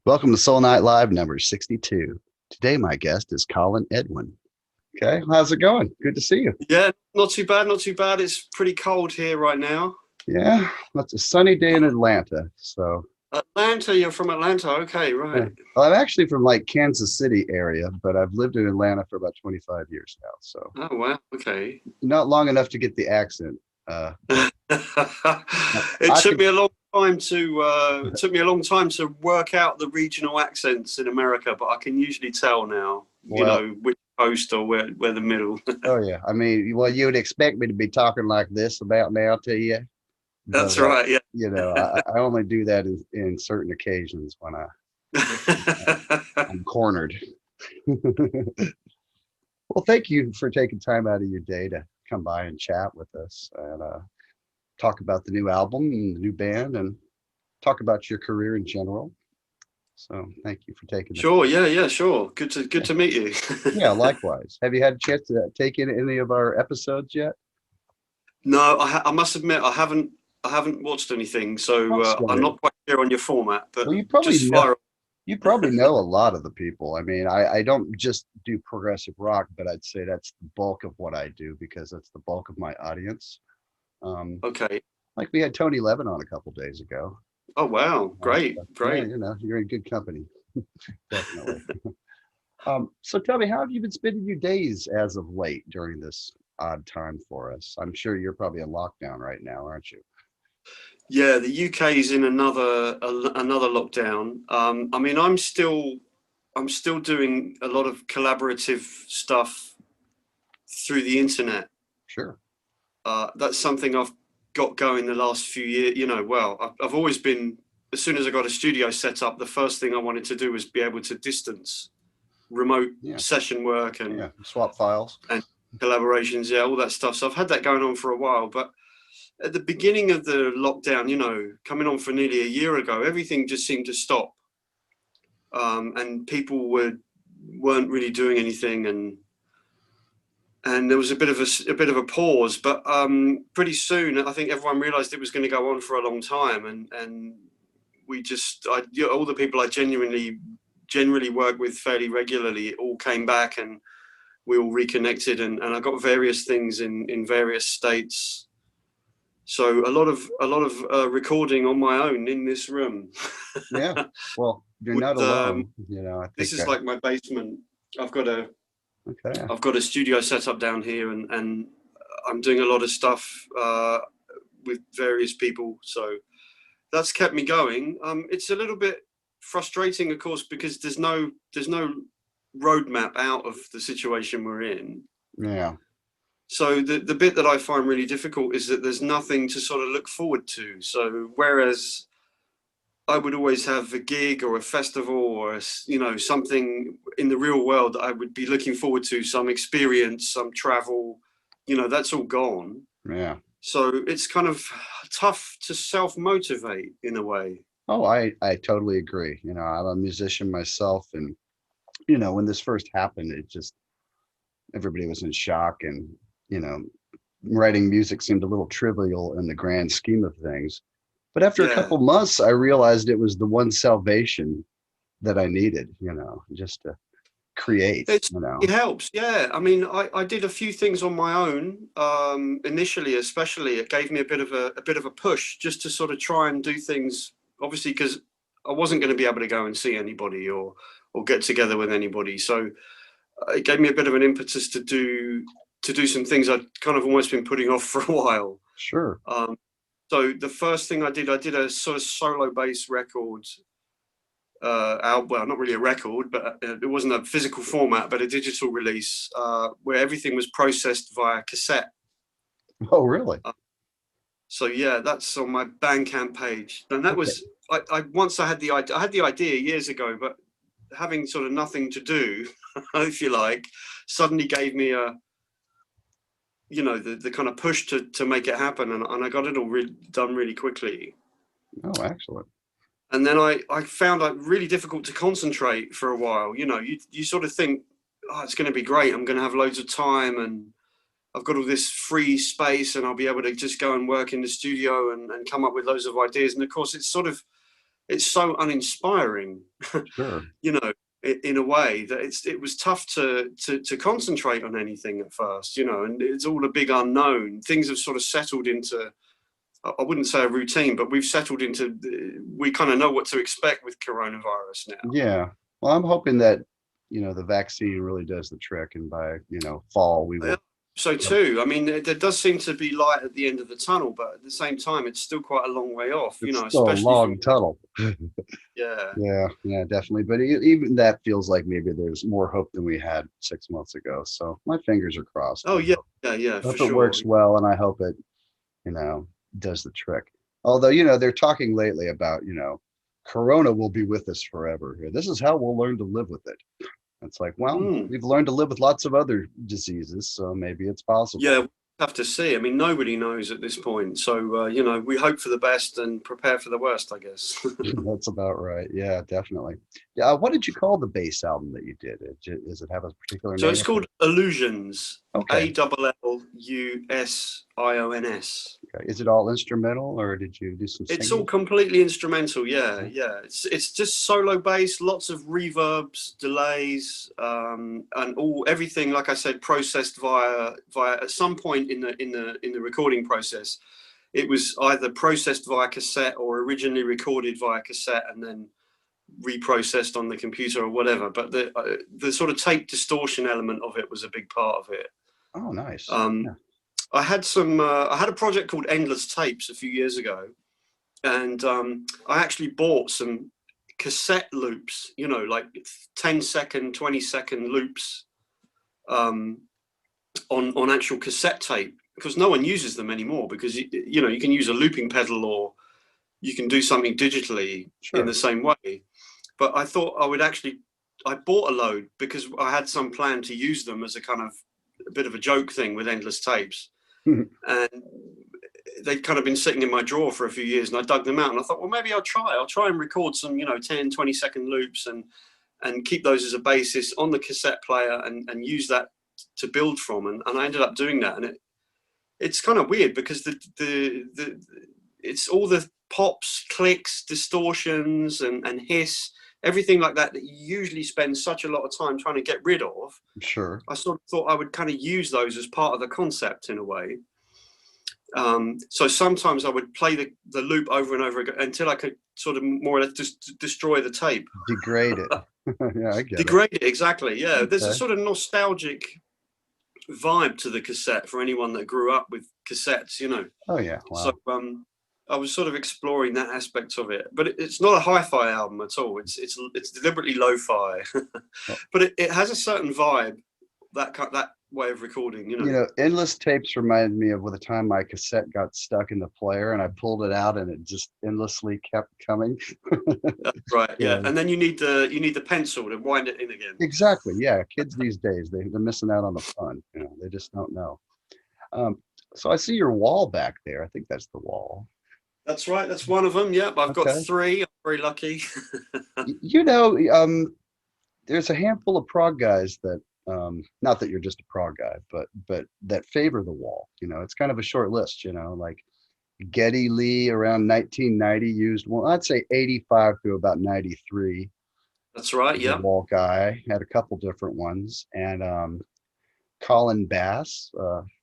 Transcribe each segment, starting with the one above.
Welcome to Soul Night Live number 62. Today, my guest is Colin Edwin. Okay, how's it going? Good to see you. Yeah, not too bad, not too bad. It's pretty cold here right now. Yeah, it's a sunny day in Atlanta. So Atlanta, you're from Atlanta. Okay, right. well, I'm actually from like Kansas City area, but I've lived in Atlanta for about 25 years now. So Oh, wow. Okay. not long enough to get the accent. It I took could, me a long time to work out the regional accents in America, but I can usually tell now, well, which coast or where the middle. oh yeah. I mean, well, you would expect me to be talking like this about now to you, That's but right, yeah. I only do that in certain occasions when I'm cornered. Well, thank you for taking time out of your day to come by and chat with us and talk about the new album and the new band and talk about your career in general. So thank you for taking the Sure, yeah, sure. Good to meet you. Yeah, likewise. Have you had a chance to take in any of our episodes yet? No, I must admit I haven't watched anything, so That's all I'm right. not quite clear on your format. But Well, you probably just know fire. a lot of the people. I mean, I don't just do progressive rock, but I'd say that's the bulk of what I do because that's the bulk of my audience. Um, Okay. like we had Tony Levin on a couple days ago. Oh wow, great, Yeah, great. you're in good company, definitely. So tell me, how have you been spending your days as of late during this odd time for us? I'm sure you're probably in lockdown right now, aren't you? Yeah, the UK is in another lockdown. I mean, I'm still doing a lot of collaborative stuff through the internet. Sure. That's something I've got going the last few years. I've always been. As soon as I got a studio set up, the first thing I wanted to do was be able to distance remote Yeah. session work Yeah. Swap files. and collaborations, yeah, all that stuff. So I've had that going on for a while, but at the beginning of the lockdown, coming on for nearly a year ago, everything just seemed to stop, and people weren't really doing anything, and there was a bit of a pause. But pretty soon, I think everyone realised it was going to go on for a long time, and all the people I generally work with fairly regularly all came back, and we all reconnected, and I got various things in various states. So a lot of recording on my own in this room. Yeah. Well, you're With, not alone. I this think. is like my basement. I've got a Okay. I've got a studio set up down here, and I'm doing a lot of stuff with various people. So that's kept me going. It's a little bit frustrating, of course, because there's no roadmap out of the situation we're in. Yeah. So the bit that I find really difficult is that there's nothing to sort of look forward to. So whereas I would always have a gig or a festival or something in the real world that I would be looking forward to, some experience, some travel, that's all gone. Yeah. So it's kind of tough to self-motivate in a way. Oh, I totally agree. I'm a musician myself, and when this first happened, it just everybody was in shock, and you know, writing music seemed a little trivial in the grand scheme of things. But after a Yeah. couple months, I realized it was the one salvation that I needed, just to create, It helps, yeah. I mean, I did a few things on my own initially, especially. It gave me a bit of a push just to sort of try and do things. Obviously, because I wasn't going to be able to go and see anybody or get together with anybody, so it gave me a bit of an impetus to do some things I'd kind of almost been putting off for a while. Sure. So the first thing I did a sort of solo bass record. Well, not really a record, but it wasn't a physical format, but a digital release where everything was processed via cassette. Oh, really? So yeah, that's on my Bandcamp page, and that Okay. was once I had the idea years ago, but having sort of nothing to do, if you like, suddenly gave me the kind of push to make it happen, and I got it all done really quickly. Oh, excellent. And then I found it really difficult to concentrate for a while. You sort of think, oh, it's going to be great. I'm going to have loads of time, and I've got all this free space, and I'll be able to just go and work in the studio and come up with loads of ideas. And of course, it's sort of it's so uninspiring, Sure. you know, in a way that it was tough to concentrate on anything at first, you know, and it's all a big unknown. Things have sort of settled into, I wouldn't say a routine, but we've settled into, we kind of know what to expect with coronavirus now. Yeah. Well, I'm hoping that, you know, the vaccine really does the trick, and by, you know, fall we will. So too, I mean, there does seem to be light at the end of the tunnel, but at the same time, it's still quite a long way off, you It's know, still a especially long tunnel. yeah. Yeah, definitely. But even that feels like maybe there's more hope than we had 6 months ago. So my fingers are crossed. Oh I yeah, yeah, for hope it sure. works well, and I hope it, you know, does the trick. Although, you know, they're talking lately about, you know, Corona will be with us forever. This is how we'll learn to live with it. It's like, well, Mm. we've learned to live with lots of other diseases, so maybe it's possible. Yeah, we'll have to see. I mean, nobody knows at this point. So, you know, we hope for the best and prepare for the worst, I guess. That's about right. Yeah, definitely. Yeah. What did you call the bass album that you did? Does it have a particular So name? it's called Illusions, Okay. Allusions. Okay. Is it all instrumental, or did you do some It's all singing? completely instrumental. Yeah, Yeah. yeah. It's just solo bass, lots of reverbs, delays, and everything. Like I said, processed via at some point in the recording process. It was either processed via cassette or originally recorded via cassette and then reprocessed on the computer or whatever. But the sort of tape distortion element of it was a big part of it. Oh, nice. Um, Yeah. I had a project called Endless Tapes a few years ago, and I actually bought some cassette loops, you know, like 10-second, 20-second loops on actual cassette tape, because no one uses them anymore, because you know, you can use a looping pedal or you can do something digitally in Sure. the same way. But I thought I bought a load because I had some plan to use them as a kind of a bit of a joke thing with Endless Tapes. And they'd kind of been sitting in my drawer for a few years, and I dug them out and I thought, well, maybe I'll try and record some, you know, 10-20 second loops and keep those as a basis on the cassette player and use that to build from. And I ended up doing that. And it's kind of weird because it's all the pops, clicks, distortions and hiss, everything like that you usually spend such a lot of time trying to get rid of. Sure. I sort of thought I would kind of use those as part of the concept in a way. So sometimes I would play the loop over and over again until I could sort of more or less just destroy the tape. Degrade it. Yeah, I get it. Degrade it, exactly. Yeah, there's a Okay. sort of nostalgic vibe to the cassette for anyone that grew up with cassettes, you know. Oh yeah. So Wow. I was sort of exploring that aspect of it, but it's not a hi-fi album at all. It's deliberately lo-fi, Well, but it has a certain vibe, that way of recording, you you know. know, endless tapes reminded me of the time my cassette got stuck in the player and I pulled it out and it just endlessly kept coming. Right, yeah, Yeah, and then you need the pencil to wind it in again. exactly. Yeah, kids these days, they're missing out on the fun. You know, they just don't know. Um, so I see your wall back there. I think that's the wall. That's right. That's one of them. Yep, I've got Okay. 3. I'm very lucky. You know, there's a handful of prog guys that, not that you're just a prog guy, but that favor the wall. You know, it's kind of a short list. You know, like Geddy Lee around 1990 used one. I'd say 85 to about 93. That's right. The Yep. wall guy had a couple different ones, and Colin Bass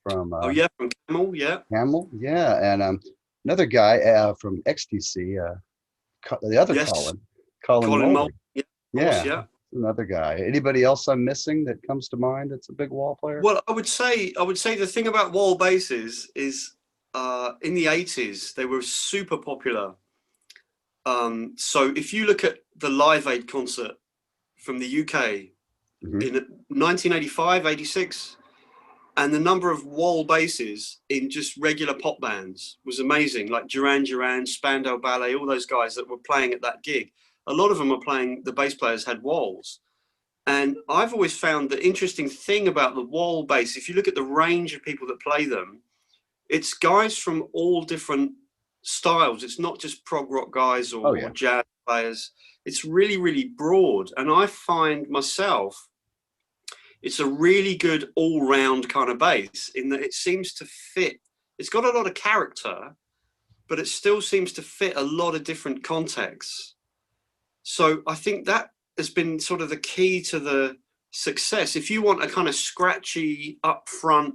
from Oh yeah, from Camel. Yeah. Hamill, yeah, and another guy from XTC, the other Yes. Colin Colin Mulder. Mulder. Yeah. Of course. Yeah, Yeah. another guy. Anybody else I'm missing that comes to mind that's a big wall player? Well, I would say the thing about wall basses is in the 80s they were super popular. So if you look at the Live Aid concert from the UK Hmm. in 1985, 86, and the number of wall basses in just regular pop bands was amazing. Like Duran Duran, Spandau Ballet, all those guys that were playing at that gig. A lot of them were playing, the bass players had walls. And I've always found the interesting thing about the wall bass, if you look at the range of people that play them, it's guys from all different styles. It's not just prog rock guys Oh or yeah, jazz players. It's really, really broad. And I find myself, it's a really good all-round kind of bass in that it seems to fit. It's got a lot of character, but it still seems to fit a lot of different contexts. So I think that has been sort of the key to the success. If you want a kind of scratchy upfront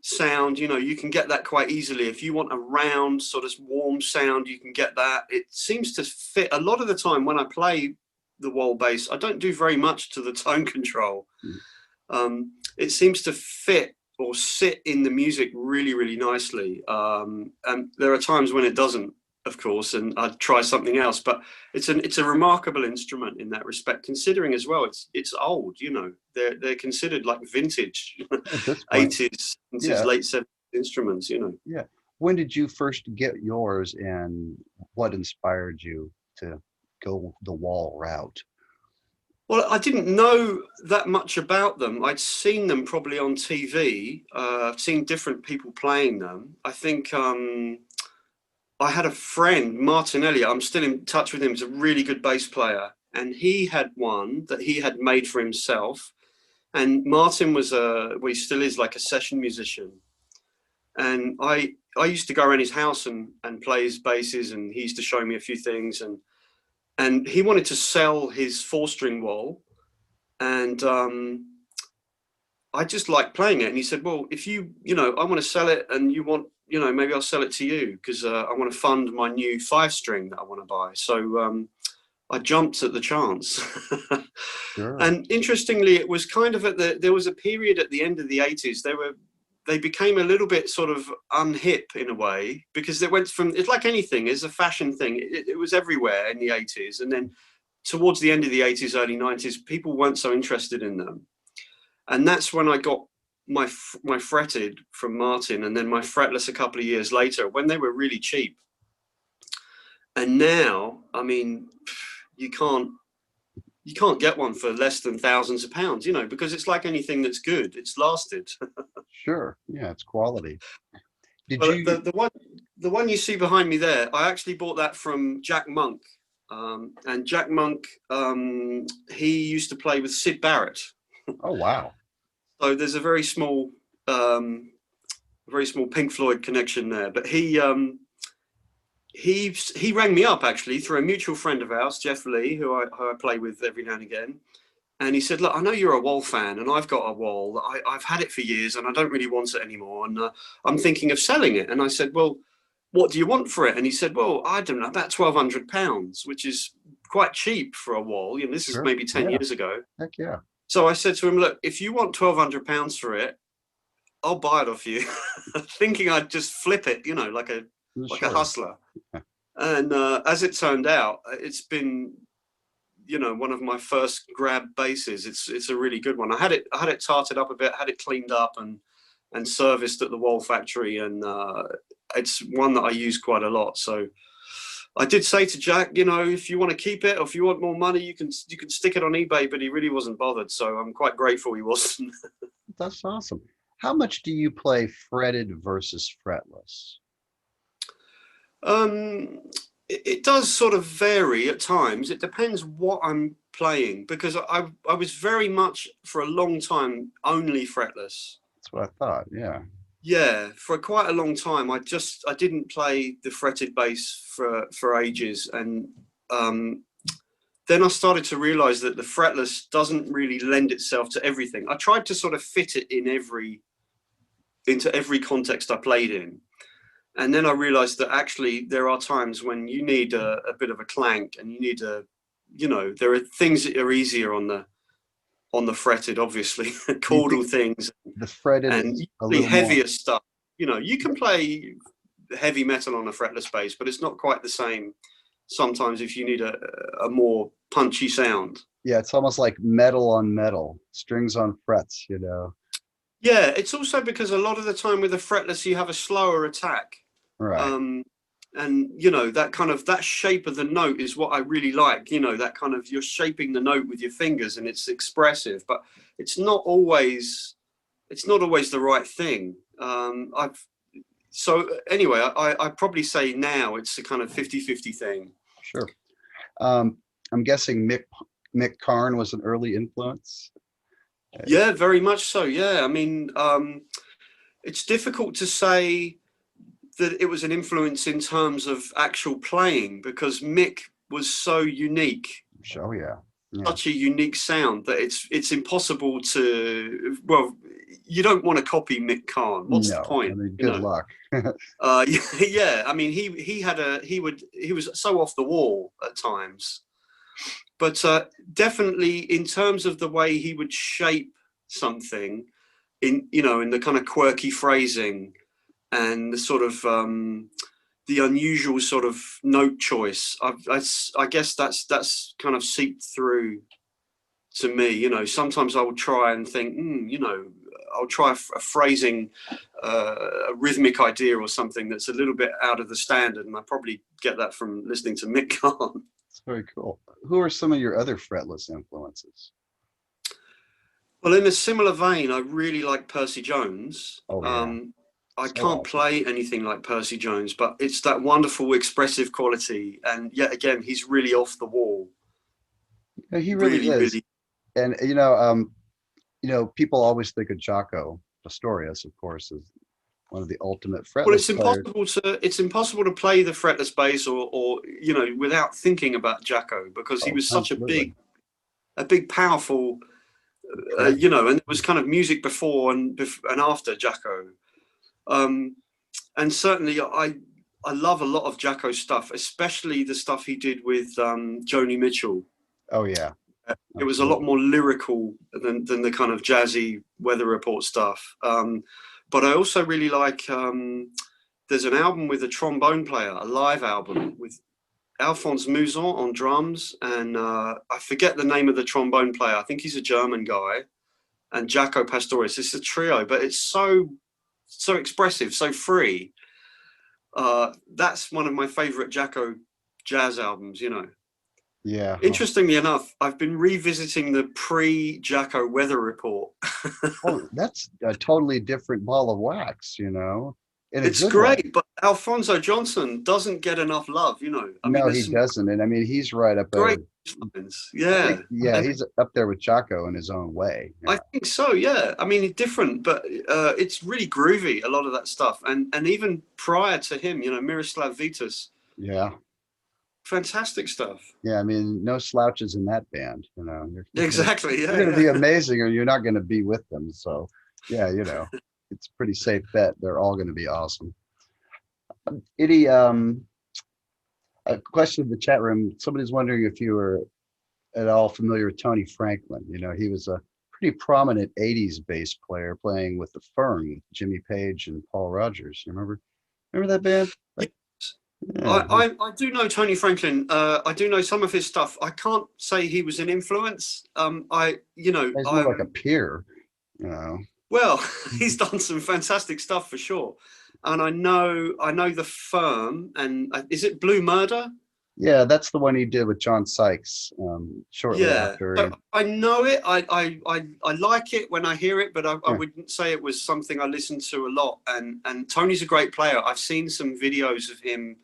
sound, you know, you can get that quite easily. If you want a round sort of warm sound, you can get that. It seems to fit. A lot of the time when I play the wall bass, I don't do very much to the tone control. It seems to fit or sit in the music really, really nicely. And there are times when it doesn't, of course, and I'd try something else. But it's a remarkable instrument in that respect, considering as well it's old. You know, they're considered like vintage At this point, 80s into yeah, late 70s instruments. You know. yeah. When did you first get yours, and what inspired you to go the wall route? Well, I didn't know that much about them. I'd seen them probably on TV. I've seen different people playing them. I think I had a friend, Martin Elliott. I'm still in touch with him. He's a really good bass player. And he had one that he had made for himself. And Martin was well, he still is like a session musician. And I used to go around his house and play his basses, and he used to show me a few things. And he wanted to sell his 4-string wall. And I just liked playing it. And he said, well, if you know, I want to sell it and you want, you know, maybe I'll sell it to you because I want to fund my new 5-string that I want to buy. So I jumped at the chance. Sure. And interestingly, it was kind of there was a period at the end of the 80s. They became a little bit sort of unhip in a way, because they went from, it's like anything, it's a fashion thing. It was everywhere in the 80s. And then towards the end of the 80s, early 90s, people weren't so interested in them. And that's when I got my fretted from Martin, and then my fretless a couple of years later when they were really cheap. And now, I mean, you can't get one for less than thousands of pounds, you know, because it's like anything that's good, it's lasted. Sure. Yeah, it's quality. Did Well, you? the one you see behind me there, I actually bought that from Jack Monk. And Jack Monk, he used to play with Syd Barrett. Oh, wow. So there's a very small Pink Floyd connection there. But he rang me up actually through a mutual friend of ours, Jeff Lee, who I play with every now and again. And he said, look, I know you're a Wal fan, and I've got a Wal. I've had it for years, and I don't really want it anymore. And I'm thinking of selling it. And I said, well, what do you want for it? And he said, well, I don't know, about £1,200, which is quite cheap for a Wal. You know, this is maybe 10 years ago. Heck yeah. So I said to him, look, if you want £1,200 for it, I'll buy it off you. Thinking I'd just flip it, you know, like a hustler. And as it turned out, it's been, you know, one of my first grab basses. It's a really good one. I had it tarted up a bit, had it cleaned up and serviced at the Wal factory, and it's one that I use quite a lot. So I did say to Jack, you know, if you want to keep it or if you want more money, you can stick it on eBay, but he really wasn't bothered. So I'm quite grateful he wasn't. That's awesome. How much do you play fretted versus fretless? It does sort of vary at times. It depends what I'm playing, because I was very much for a long time only fretless. That's what I thought. Yeah. Yeah, for quite a long time, I didn't play the fretted bass for ages, and then I started to realize that the fretless doesn't really lend itself to everything. I tried to sort of fit it into every context I played in, and then I realized that actually there are times when you need a bit of a clank, and you need you know, there are things that are easier on the fretted, obviously, chordal things, the fretted and the heavier stuff. You know, you can play heavy metal on a fretless bass, but it's not quite the same sometimes if you need a more punchy sound. Yeah, it's almost like metal on metal, strings on frets, you know. Yeah, it's also because a lot of the time with the fretless you have a slower attack. Right. And you know, that shape of the note is what I really like. You know, that kind of, you're shaping the note with your fingers and it's expressive, but it's not always the right thing. So anyway, I probably say now it's a kind of 50-50 thing. Sure. I'm guessing Mick Karn was an early influence. Yeah, very much so. Yeah, I mean, it's difficult to say that it was an influence in terms of actual playing, because Mick was so unique. Oh yeah. Such a unique sound that it's impossible to, well, you don't want to copy Mick Karn. What's the point? I mean, good luck. Yeah, I mean, he was so off the wall at times, but definitely in terms of the way he would shape something in the kind of quirky phrasing and the sort of the unusual sort of note choice. I guess that's kind of seeped through to me. Sometimes I will try and think, I'll try a phrasing, a rhythmic idea or something that's a little bit out of the standard, and I probably get that from listening to Mick Karn. It's very cool. Who are some of your other fretless influences? Well, in a similar vein, I really like Percy Jones. Oh, yeah. I can't play anything like Percy Jones, but it's that wonderful expressive quality. And yet again, he's really off the wall. Yeah, he really is. Really... And, people always think of Jaco Pastorius, of course, as one of the ultimate fretless players. It's impossible to play the fretless bass or without thinking about Jaco, because he was such a big, powerful, and it was kind of music before and after Jaco. And certainly I love a lot of Jaco's stuff, especially the stuff he did with Joni Mitchell. Oh yeah. It was a lot more lyrical than the kind of jazzy Weather Report stuff. But I also really like, there's an album with a trombone player, a live album with Alphonse Mouzon on drums, and I forget the name of the trombone player. I think he's a German guy, and Jaco Pastorius. It's a trio, but it's so expressive, so free. That's one of my favorite Jaco jazz albums, Yeah. Interestingly enough, I've been revisiting the pre-Jaco Weather Report. Oh, that's a totally different ball of wax, It's great, but Alfonso Johnson doesn't get enough love, No, he doesn't. And I mean, he's right up there. Yeah. Yeah, he's up there with Jaco in his own way. Yeah. I think so, yeah. I mean, different, but it's really groovy, a lot of that stuff. And even prior to him, Miroslav Vitas. Yeah. Fantastic stuff. Yeah, I mean, no slouches in that band, Exactly, yeah. You're going to be amazing or you're not going to be with them. So, yeah, it's a pretty safe bet. They're all going to be awesome. Any a question in the chat room. Somebody's wondering if you were at all familiar with Tony Franklin. He was a pretty prominent 80s bass player playing with the Firm, Jimmy Page and Paul Rogers. You remember that band? Yeah. I do know Tony Franklin. I do know some of his stuff. I can't say he was an influence. He's more like a peer, Well, he's done some fantastic stuff for sure. And I know the Firm, and is it Blue Murder? Yeah, that's the one he did with John Sykes shortly after. So I know it. I like it when I hear it, but I wouldn't say it was something I listened to a lot. And Tony's a great player. I've seen some videos of him.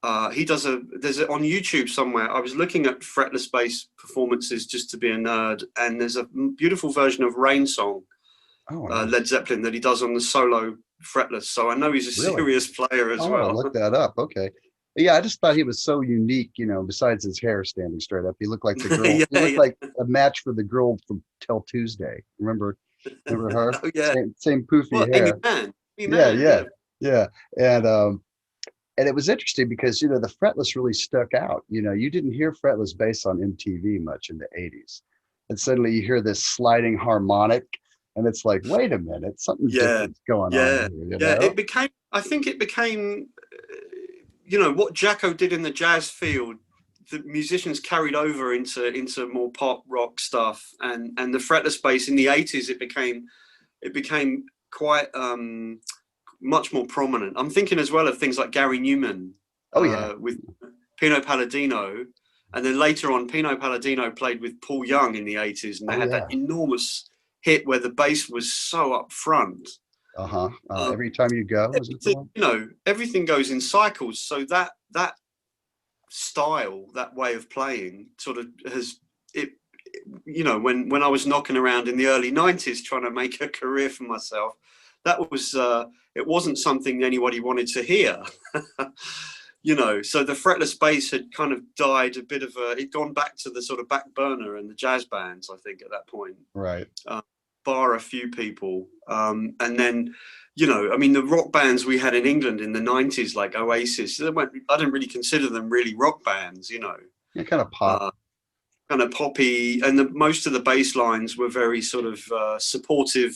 There's on YouTube somewhere. I was looking at fretless bass performances just to be a nerd, and there's a beautiful version of Rain Song, Led Zeppelin, that he does on the solo fretless. So I know he's a serious player as well. I'll look that up. Okay. Yeah, I just thought he was so unique, besides his hair standing straight up. He looked like the girl. He looked like a match for the girl from Till Tuesday. Remember her? Oh, yeah. Same poofy hair. Yeah. And it was interesting because, the fretless really stuck out. You didn't hear fretless bass on MTV much in the 80s. And suddenly you hear this sliding harmonic, and it's like, wait a minute, something different's going on here. I think it became, what Jaco did in the jazz field, the musicians carried over into more pop rock stuff, and the fretless bass in the 80s, it became quite much more prominent. I'm thinking as well of things like Gary Newman with Pino Palladino, and then later on Pino Palladino played with Paul Young in the 80s, and they had that enormous hit where the bass was so up front. Every time you go, everything goes in cycles. So that style, that way of playing, sort of has it. When I was knocking around in the early 90s trying to make a career for myself, that was it wasn't something anybody wanted to hear. you know, so the fretless bass had kind of died a bit of it'd gone back to the sort of back burner and the jazz bands, I think, at that point. Right. Bar a few people. And then, you know, I mean, the rock bands we had in England in the 90s, like Oasis, I didn't really consider them really rock bands, you know. Yeah, kind of pop. Kind of poppy. And most of the bass lines were very sort of supportive,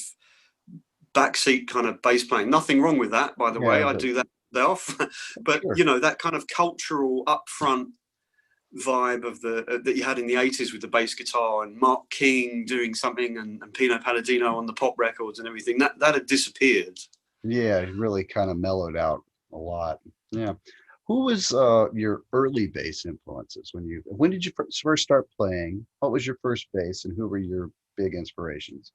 backseat kind of bass playing. Nothing wrong with that, by the way. I do that myself. But, sure. you know, that kind of cultural upfront vibe of that you had in the 80s with the bass guitar and Mark King doing something and Pino Palladino on the pop records and everything, that had disappeared. Yeah, it really kind of mellowed out a lot. Yeah. Who was your early bass influences when did you first start playing? What was your first bass and who were your big inspirations?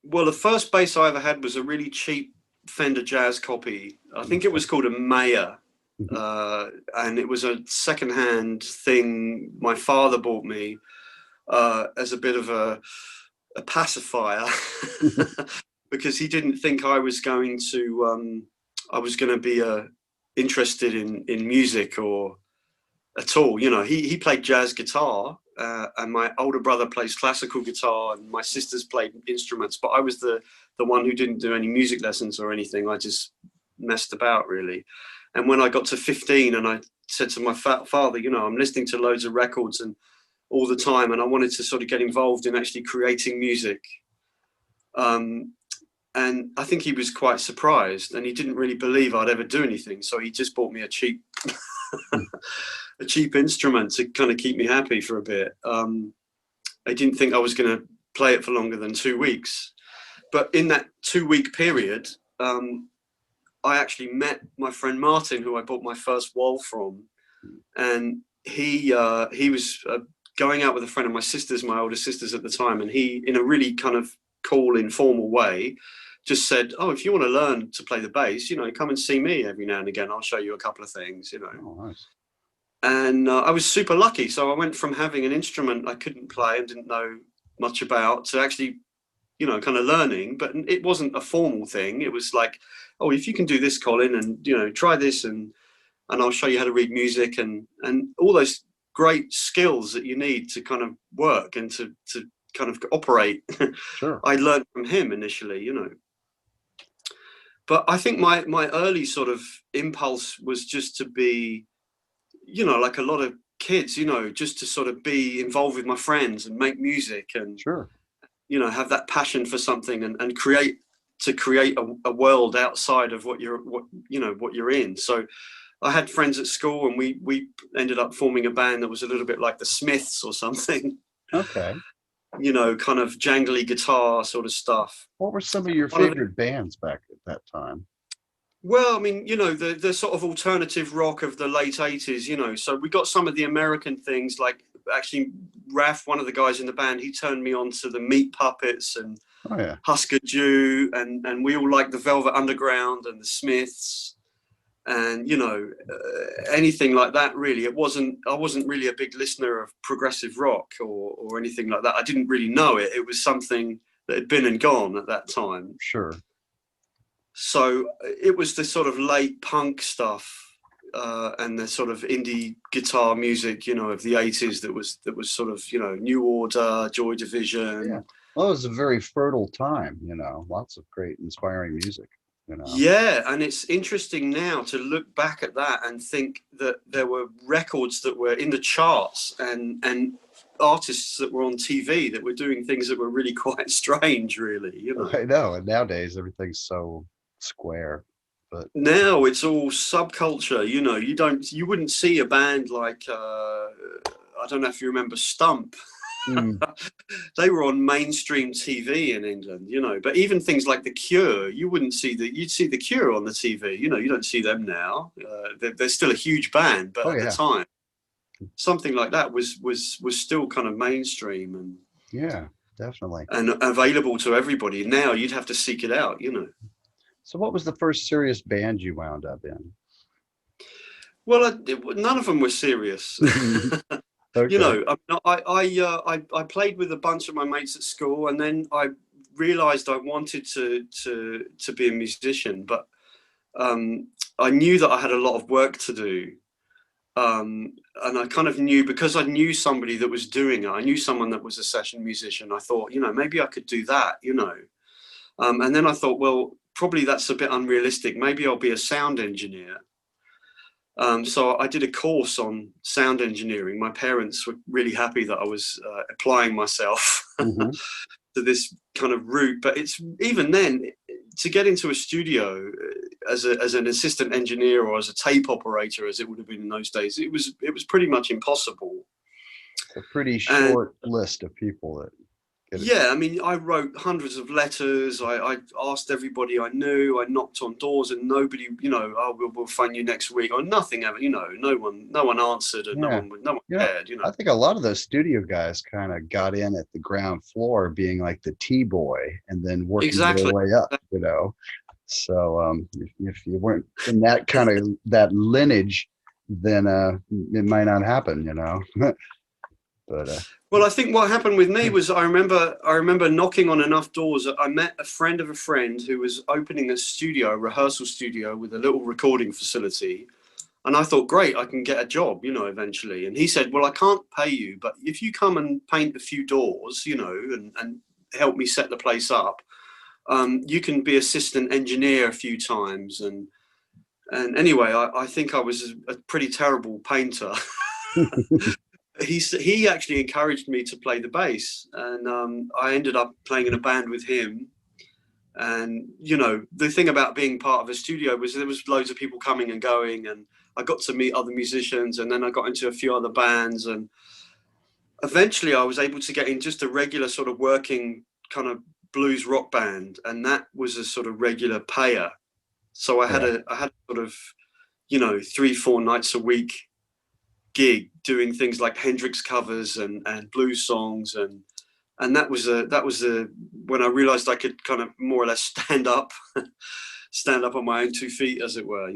Well, the first bass I ever had was a really cheap Fender Jazz copy. I think it was called a Mayer. And it was a secondhand thing my father bought me as a bit of a pacifier because he didn't think I was going to be interested in music or at all. You know, he played jazz guitar and my older brother plays classical guitar and my sisters played instruments, but I was the one who didn't do any music lessons or anything. I just messed about, really. And when I got to 15 and I said to my father, you know, I'm listening to loads of records and all the time, and I wanted to sort of get involved in actually creating music. And I think he was quite surprised and he didn't really believe I'd ever do anything. So he just bought me a cheap instrument to kind of keep me happy for a bit. I didn't think I was going to play it for longer than 2 weeks. But in that 2-week period, I actually met my friend Martin, who I bought my first Wal from, and he was going out with a friend of my sister's, my older sisters at the time, and he, in a really kind of cool, informal way, just said, "Oh, if you want to learn to play the bass, you know, come and see me every now and again. I'll show you a couple of things, you know." Oh, nice. And I was super lucky. So I went from having an instrument I couldn't play and didn't know much about to actually, you know, kind of learning, but it wasn't a formal thing. It was like, "Oh, if you can do this, Colin, and, you know, try this and I'll show you how to read music," and all those great skills that you need to kind of work and to kind of operate. Sure. I learned from him initially, you know. But I think my early sort of impulse was just to be, you know, like a lot of kids, you know, just to sort of be involved with my friends and make music and, Sure. you know, have that passion for something and create a world outside of what you're in. So I had friends at school and we ended up forming a band that was a little bit like the Smiths or something. Okay. You know, kind of jangly guitar sort of stuff. What were some of your favorite bands back at that time? Well, I mean, you know, the sort of alternative rock of the late 80s, you know, so we got some of the American things, like actually Raph, one of the guys in the band, he turned me on to the Meat Puppets and Husker Du, and we all liked the Velvet Underground and the Smiths and, you know, anything like that, really. I wasn't really a big listener of progressive rock or anything like that. I didn't really know it. It was something that had been and gone at that time. Sure. So it was the sort of late punk stuff and the sort of indie guitar music, you know, of the 80s that was sort of, you know, New Order, Joy Division. Yeah. Well, it was a very fertile time, you know, lots of great inspiring music, you know. Yeah, and it's interesting now to look back at that and think that there were records that were in the charts and artists that were on TV that were doing things that were really quite strange, really, you know. I know, and nowadays everything's so square, but now it's all subculture, you know. You wouldn't see a band like I don't know if you remember Stump. They were on mainstream TV in England, you know, but even things like The Cure, you'd see The Cure on the TV, you know. You don't see them now. They're still a huge band, but at the time something like that was still kind of mainstream and yeah, definitely, and available to everybody. Now you'd have to seek it out, you know. So what was the first serious band you wound up in? Well, none of them were serious. Okay. You know, I played with a bunch of my mates at school, and then I realized I wanted to be a musician, but I knew that I had a lot of work to do And I kind of knew, because I knew somebody that was doing it, I knew someone that was a session musician. I thought, maybe I could do that, and then I thought, well, probably that's a bit unrealistic. Maybe I'll be a sound engineer. So I did a course on sound engineering. My parents were really happy that I was applying myself to this kind of route. But it's even then, to get into a studio as an assistant engineer or as a tape operator, as it would have been in those days, it was pretty much impossible. A pretty short list of people that. Yeah, I mean, I wrote hundreds of letters. I asked everybody I knew. I knocked on doors, and nobody, we'll phone you next week, or nothing ever. No one answered, and no one cared. I think a lot of those studio guys kind of got in at the ground floor, being like the T-boy, and then working their way up. So if you weren't in that kind of that lineage, then it might not happen. But well, I think what happened with me was I remember knocking on enough doors. I met a friend of a friend who was opening a rehearsal studio with a little recording facility. And I thought, great, I can get a job, eventually. And he said, well, I can't pay you, but if you come and paint a few doors, and help me set the place up, you can be assistant engineer a few times. And anyway, I think I was a pretty terrible painter. He actually encouraged me to play the bass, and I ended up playing in a band with him. And the thing about being part of a studio was there was loads of people coming and going, and I got to meet other musicians, and then I got into a few other bands, and eventually I was able to get in just a regular sort of working kind of blues rock band, and that was a sort of regular payer. So I had a sort of 3-4 nights a week gig doing things like Hendrix covers and blues songs, and that was when I realized I could kind of more or less stand up on my own 2 feet, as it were.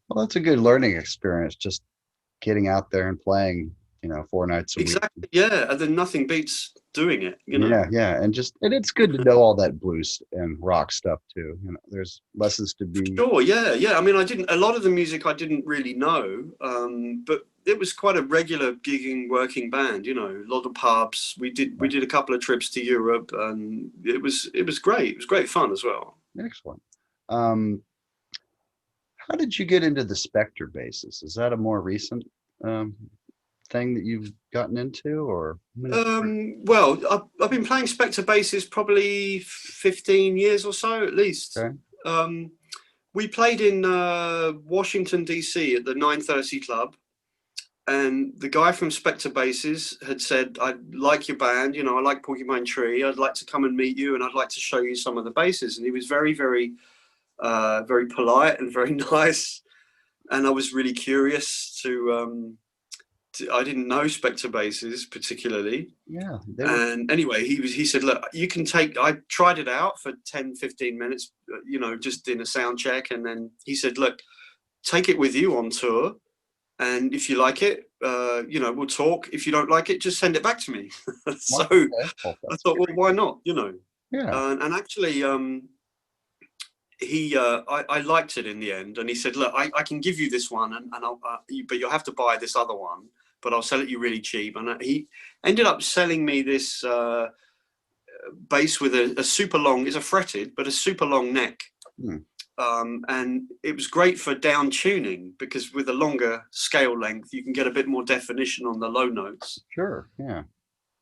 Well, that's a good learning experience, just getting out there and playing 4 nights a week. Exactly. Yeah, and then nothing beats doing it. Yeah, and it's good to know all that blues and rock stuff too. There's lessons to be. Sure. Yeah. I mean, a lot of the music I didn't really know, but it was quite a regular gigging working band. A lot of pubs. We did a couple of trips to Europe, and it was great. It was great fun as well. Excellent. How did you get into the Spector basses? Is that a more recent thing that you've gotten into, or? Well, I've been playing Spector basses probably 15 years or so at least. Okay. We played in Washington DC at the 930 Club, and the guy from Spector Basses had said, I like your band, I like Porcupine Tree, I'd like to come and meet you, and I'd like to show you some of the basses. And he was very, very very polite and very nice, and I was really curious to I didn't know Spector basses particularly. Yeah. And anyway, he said, look, you can I tried it out for 10-15 minutes, just in a sound check, and then he said, look, take it with you on tour, and if you like it, we'll talk. If you don't like it, just send it back to me. So I thought, well, why not? Yeah. And actually, I liked it in the end, and he said, look, I can give you this one, and I'll, but you'll have to buy this other one, but I'll sell it you really cheap. And he ended up selling me this bass with a super long, it's a fretted, but a super long neck. And it was great for down tuning, because with a longer scale length, you can get a bit more definition on the low notes. Sure. Yeah.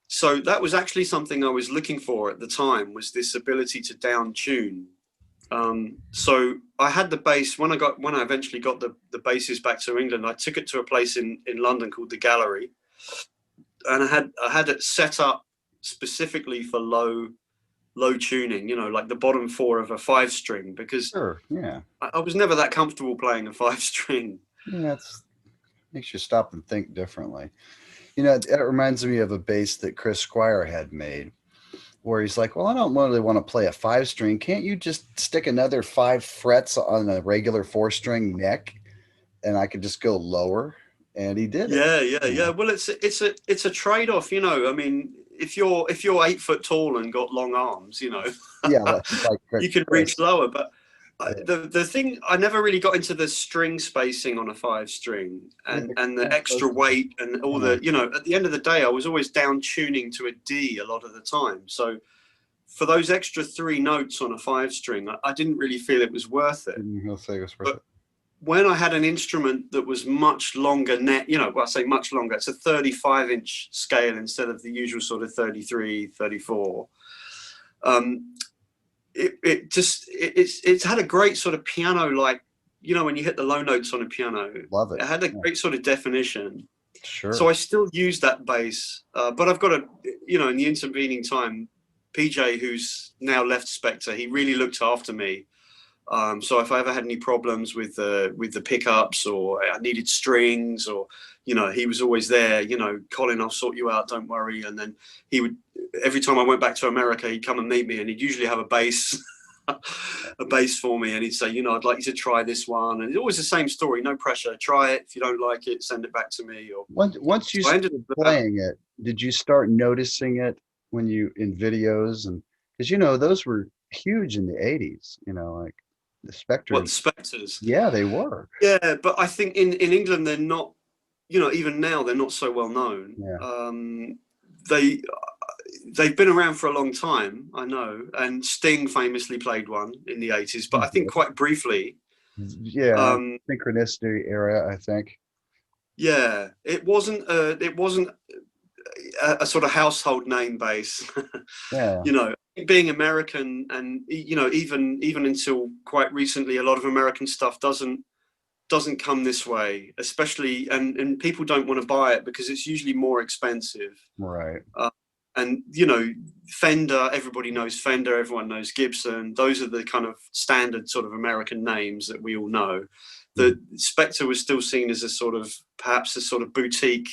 So that was actually something I was looking for at the time, was this ability to down tune. So I had the bass when I eventually got the basses back to England. I took it to a place in London called the Gallery, and I had it set up specifically for low tuning, like the bottom 4 of a 5-string, because sure, yeah, I was never that comfortable playing a 5-string. Yeah, makes you stop and think differently. It reminds me of a bass that Chris Squire had made, where he's like, well, I don't really want to play a 5-string. Can't you just stick another 5 frets on a regular 4-string neck, and I could just go lower? And he did. Yeah. Well, it's a trade-off, I mean, if you're 8 foot tall and got long arms, yeah, like you can reach lower. But The thing, I never really got into the string spacing on a 5-string and the extra weight and all the, you know, at the end of the day, I was always down tuning to a D a lot of the time. So for those extra 3 notes on a 5-string, I didn't really feel it was worth it. But when I had an instrument that was much longer you know, well, I say much longer, it's a 35-inch scale instead of the usual sort of 33, 34. It's had a great sort of piano, like, you know, when you hit the low notes on a piano. Love it. It had a great sort of definition. Sure. So I still use that bass, but I've got you know, in the intervening time, PJ, who's now left Spector, he really looked after me. So if I ever had any problems with the pickups, or I needed strings, or, you know, he was always there, you know, Colin, I'll sort you out, don't worry. And then he would, every time I went back to America, he'd come and meet me, and he'd usually have a bass, a bass for me. And he'd say, you know, I'd like you to try this one. And it's always the same story, no pressure, try it. If you don't like it, send it back to me. Or once you started playing it, did you start noticing it when you, in videos? And because, you know, those were huge in the 80s, you know, like the Spector. What, the Spectors? Yeah, they were. Yeah, but I think in England, they're not, you know, even now, they're not so well known. Yeah. They've been around for a long time, I know, and Sting famously played one in the 80s, but I think quite briefly. Yeah, synchronicity era, I think. Yeah, it wasn't a sort of household name bass. Yeah. You know, being American, and, you know, even until quite recently, a lot of American stuff doesn't come this way, especially, and people don't want to buy it because it's usually more expensive. Right. And, you know, Fender, everybody knows Fender, everyone knows Gibson. Those are the kind of standard sort of American names that we all know. The Spector was still seen as a sort of, perhaps a sort of boutique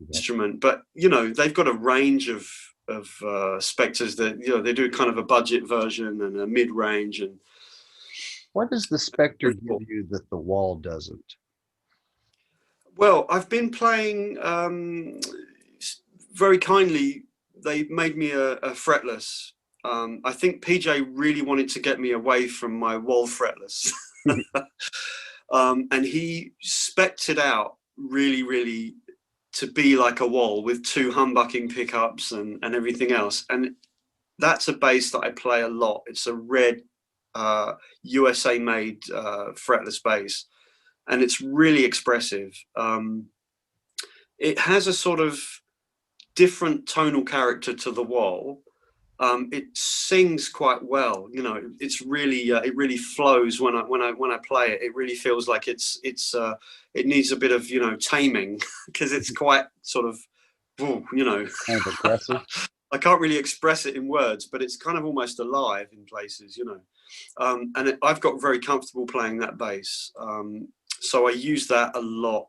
instrument, but, you know, they've got a range of Spectors that, you know, they do kind of a budget version and a mid-range. And what does the Spector give you that the Wal doesn't? Well, I've been playing, very kindly, they made me a fretless. I think PJ really wanted to get me away from my Wal fretless. And he spec'd it out really, really to be like a Wal with 2 humbucking pickups and everything else. And that's a bass that I play a lot. It's a red USA made fretless bass, and it's really expressive. It has a sort of different tonal character to the Wal. It sings quite well, you know. It's really it really flows when I play it. It really feels like it needs a bit of, you know, taming, because it's quite sort of, you know, kind of aggressive. I can't really express it in words, but it's kind of almost alive in places, you know. And I've got very comfortable playing that bass, so I use that a lot.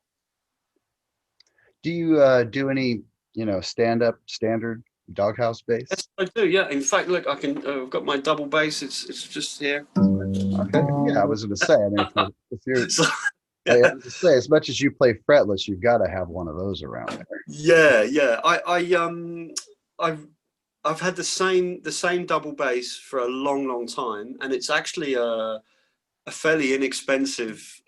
Do you do any, you know, stand-up standard doghouse bass? Yes, I do. Yeah. In fact, look, I can. I've got my double bass. It's just here. Okay. Yeah, I was going to say. I mean, if you're, So, I was to say, as much as you play fretless, you've got to have one of those around there. yeah, yeah. I've had the same double bass for a long time, and it's actually a fairly inexpensive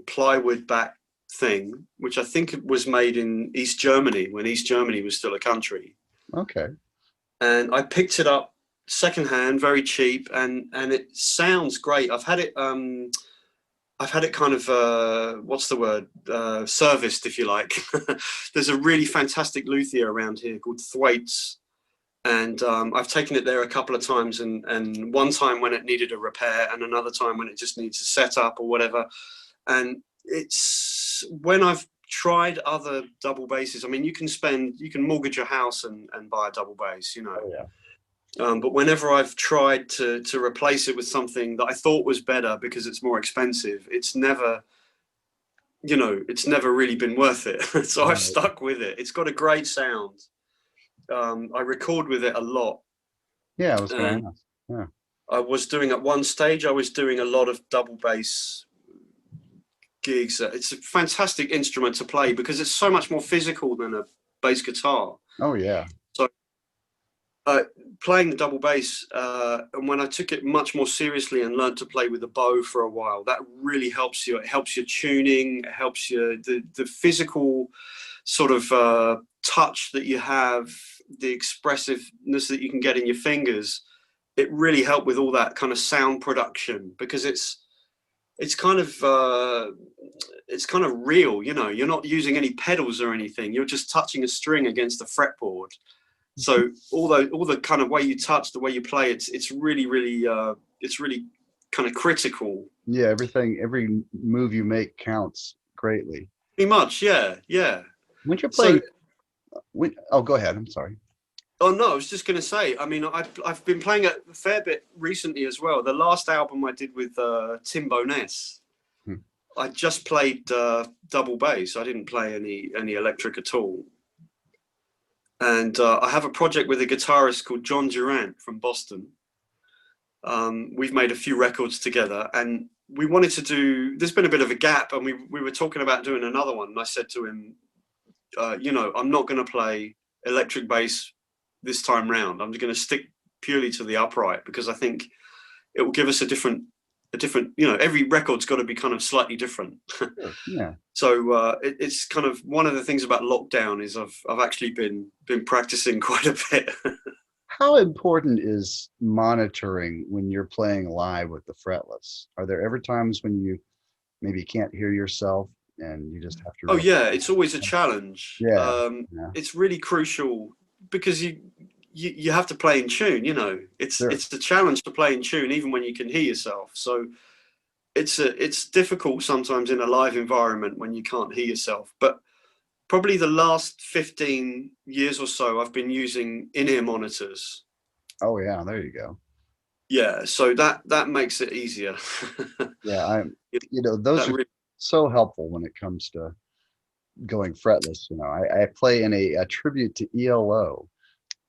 plywood back thing, which I think was made in East Germany when East Germany was still a country. Okay. And I picked it up secondhand, very cheap, and it sounds great. I've had it kind of what's the word, serviced, if you like. There's a really fantastic luthier around here called Thwaites, and I've taken it there a couple of times, and one time when it needed a repair, and another time when it just needs a setup or whatever. And it's when I've tried other double basses, I mean, you can mortgage your house and buy a double bass, you know. Oh, yeah. But whenever I've tried to replace it with something that I thought was better because it's more expensive, it's never, you know, it's never really been worth it. So I've stuck with it. It's got a great sound. I record with it a lot. Yeah, I was going to ask. Yeah. I was doing, at one stage, I was doing a lot of double bass gigs. It's a fantastic instrument to play because it's so much more physical than a bass guitar. Oh, yeah. So uh, playing the double bass, and when I took it much more seriously and learned to play with the bow for a while, that really helps you. It helps your tuning, it helps you, the physical sort of touch that you have, the expressiveness that you can get in your fingers. It really helped with all that kind of sound production, because it's kind of real, you know. You're not using any pedals or anything. You're just touching a string against the fretboard. So all the kind of way you touch, the way you play, it's really kind of critical. Yeah, every move you make counts greatly. Pretty much, yeah, yeah. When you're So, playing, oh, go ahead. I'm sorry. oh no, I was just going to say, I mean, I've been playing a fair bit recently as well. The last album I did with Tim Bowness, Hmm. I just played double bass. I didn't play any electric at all. And I have a project with a guitarist called John Durant from Boston. We've made a few records together, and we wanted to do, there's been a bit of a gap, and we were talking about doing another one. And I said to him, you know, I'm not going to play electric bass this time round. I'm going to stick purely to the upright, because I think it will give us a different, you know, every record's got to be kind of slightly different. Sure. Yeah. So it's kind of one of the things about lockdown is I've actually been practicing quite a bit. How important is monitoring when you're playing live with the fretless? Are there ever times when you maybe can't hear yourself and you just have to Oh really, yeah, it's always a challenge. yeah, yeah, It's really crucial, because you have to play in tune. You know, sure. it's the challenge to play in tune even when you can hear yourself. So it's difficult sometimes in a live environment when you can't hear yourself. But probably the last 15 years or so, I've been using in-ear monitors. Oh yeah, there you go. Yeah, so that makes it easier. Yeah, those That are really, so helpful when it comes to going fretless. I play in a tribute to ELO, oh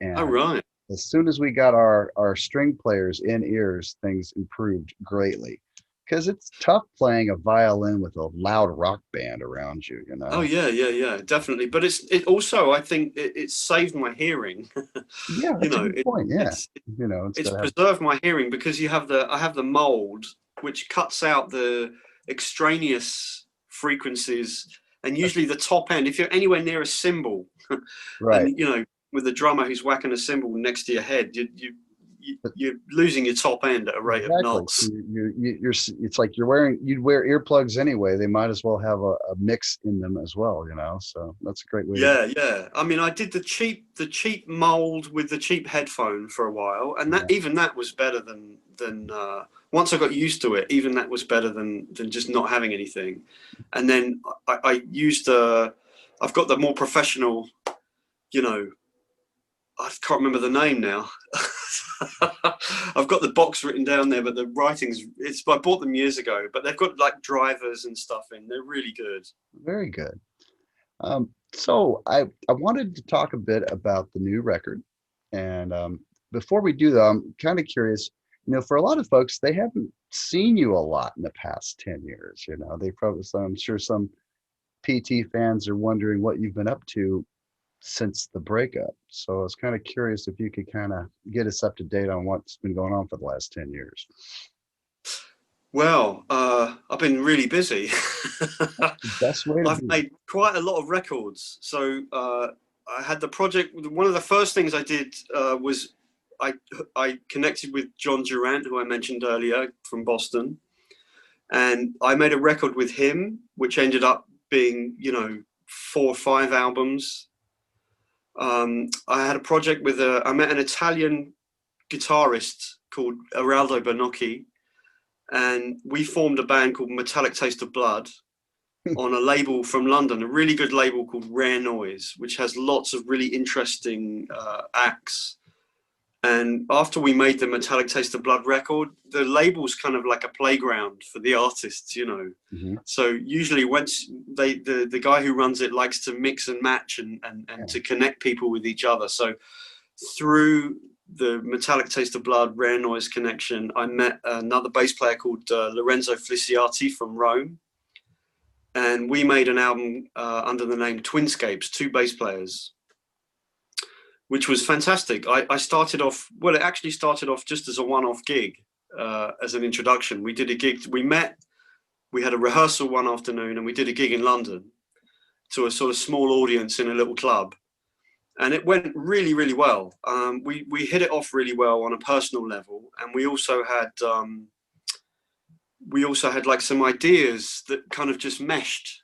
and right. as soon as we got our string players in ears, things improved greatly. Because it's tough playing a violin with a loud rock band around you, you Oh know? yeah, yeah, yeah, definitely. But it also, I think it saved my hearing. Yeah, You that's a know, good point. Yeah. it's Instead it's of having, preserved my hearing, because I have the mold which cuts out the extraneous frequencies, and usually the top end. If you're anywhere near a cymbal, right. and you know, with a drummer who's whacking a cymbal next to your head, you're losing your top end at a rate of Exactly. knots. It's like you'd wear earplugs anyway. They might as well have a mix in them as well, you know? So that's a great way to go. Yeah, yeah. I mean, I did the cheap mold with the cheap headphone for a while, and Yeah. that was better than once I got used to it. Even that was better than just not having anything. And then I used I've got the more professional, you know, I can't remember the name now. I've got the box written down there, but the I bought them years ago, but they've got like drivers and stuff in. They're really good. Very good. So I wanted to talk a bit about the new record. And before we do that, I'm kind of curious, for a lot of folks, they haven't seen you a lot in the past 10 years. They probably, so I'm sure some PT fans are wondering what you've been up to since the breakup. So I was kind of curious if you could kind of get us up to date on what's been going on for the last 10 years. Well, I've been really busy. Best way to I've be. made quite a lot of records. So I had the project. One of the first things I did was I connected with John Durant, who I mentioned earlier from Boston, and I made a record with him, which ended up being 4 or 5 albums. I had a project with I met an Italian guitarist called Araldo Bernocchi, and we formed a band called Metallic Taste of Blood on a label from London, a really good label called Rare Noise, which has lots of really interesting acts. And after we made the Metallic Taste of Blood record, the label's kind of like a playground for the artists, Mhm. So usually once the guy who runs it likes to mix and match and Yeah. to connect people with each other. So through the Metallic Taste of Blood, Rare Noise connection, I met another bass player called Lorenzo Feliciati from Rome. And we made an album under the name Twinscapes, 2 bass players, which was fantastic. I started off, well, it actually started off just as a one-off gig, as an introduction. We did a gig, we had a rehearsal one afternoon, and we did a gig in London to a sort of small audience in a little club. And it went really, really well. We hit it off really well on a personal level. And we also had like some ideas that kind of just meshed.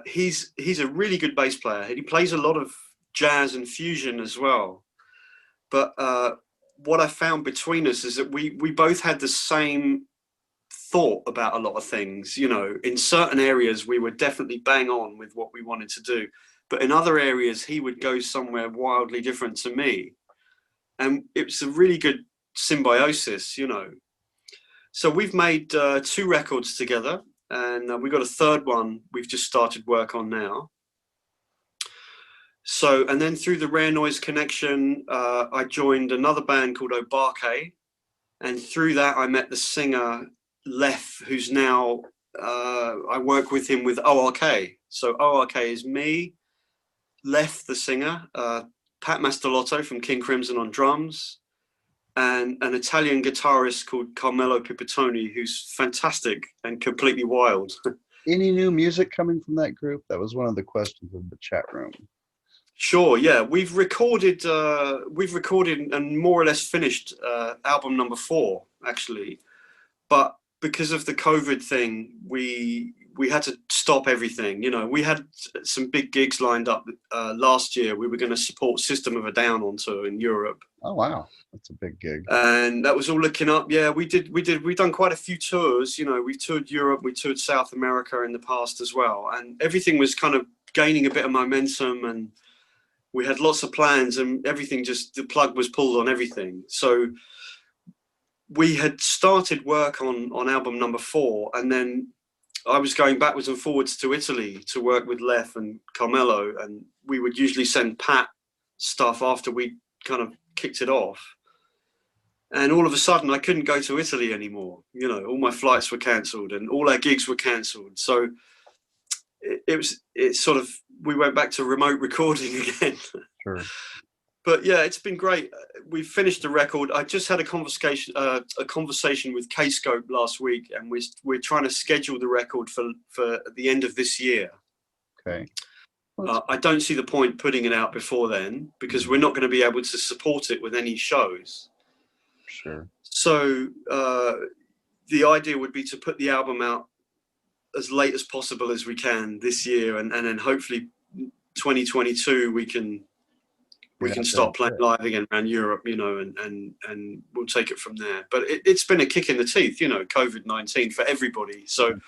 He's a really good bass player. He plays a lot of jazz and fusion as well. But what I found between us is that we both had the same thought about a lot of things. You know, in certain areas we were definitely bang on with what we wanted to do, but in other areas he would go somewhere wildly different to me, and it's a really good symbiosis, you know. So we've made 2 records together, and we've got a third one we've just started work on now. So, and then through the Rare Noise connection, I joined another band called Obarke, and through that I met the singer Lef, who's now, I work with him with ORK. So ORK is me, Lef the singer, Pat Mastalotto from King Crimson on drums, and an Italian guitarist called Carmelo Pipitoni, who's fantastic and completely wild. Any new music coming from that group? That was one of the questions in the chat room. Sure, yeah. We've recorded and more or less finished album number 4, actually. But because of the COVID thing, we had to stop everything. You know, we had some big gigs lined up last year. We were going to support System of a Down on tour in Europe. Oh wow, that's a big gig. And that was all looking up. Yeah, we've done quite a few tours. You know, we've toured Europe, we toured South America in the past as well, and everything was kind of gaining a bit of momentum, and we had lots of plans, and everything just, the plug was pulled on everything. So we had started work on album number 4, and then I was going backwards and forwards to Italy to work with Lef and Carmelo, and we would usually send Pat stuff after we kind of kicked it off. And all of a sudden I couldn't go to Italy anymore. You know, all my flights were cancelled and all our gigs were cancelled. So it sort of, we went back to remote recording again. Sure. But yeah, it's been great. We've finished the record. I just had a conversation with K-Scope last week, and we're trying to schedule the record for the end of this year. Okay. I don't see the point putting it out before then, because we're not going to be able to support it with any shows. Sure. So the idea would be to put the album out as late as possible as we can this year, and then hopefully 2022 we can start playing live again around Europe, you know, and we'll take it from there. But it's been a kick in the teeth, you know, COVID-19 for everybody. So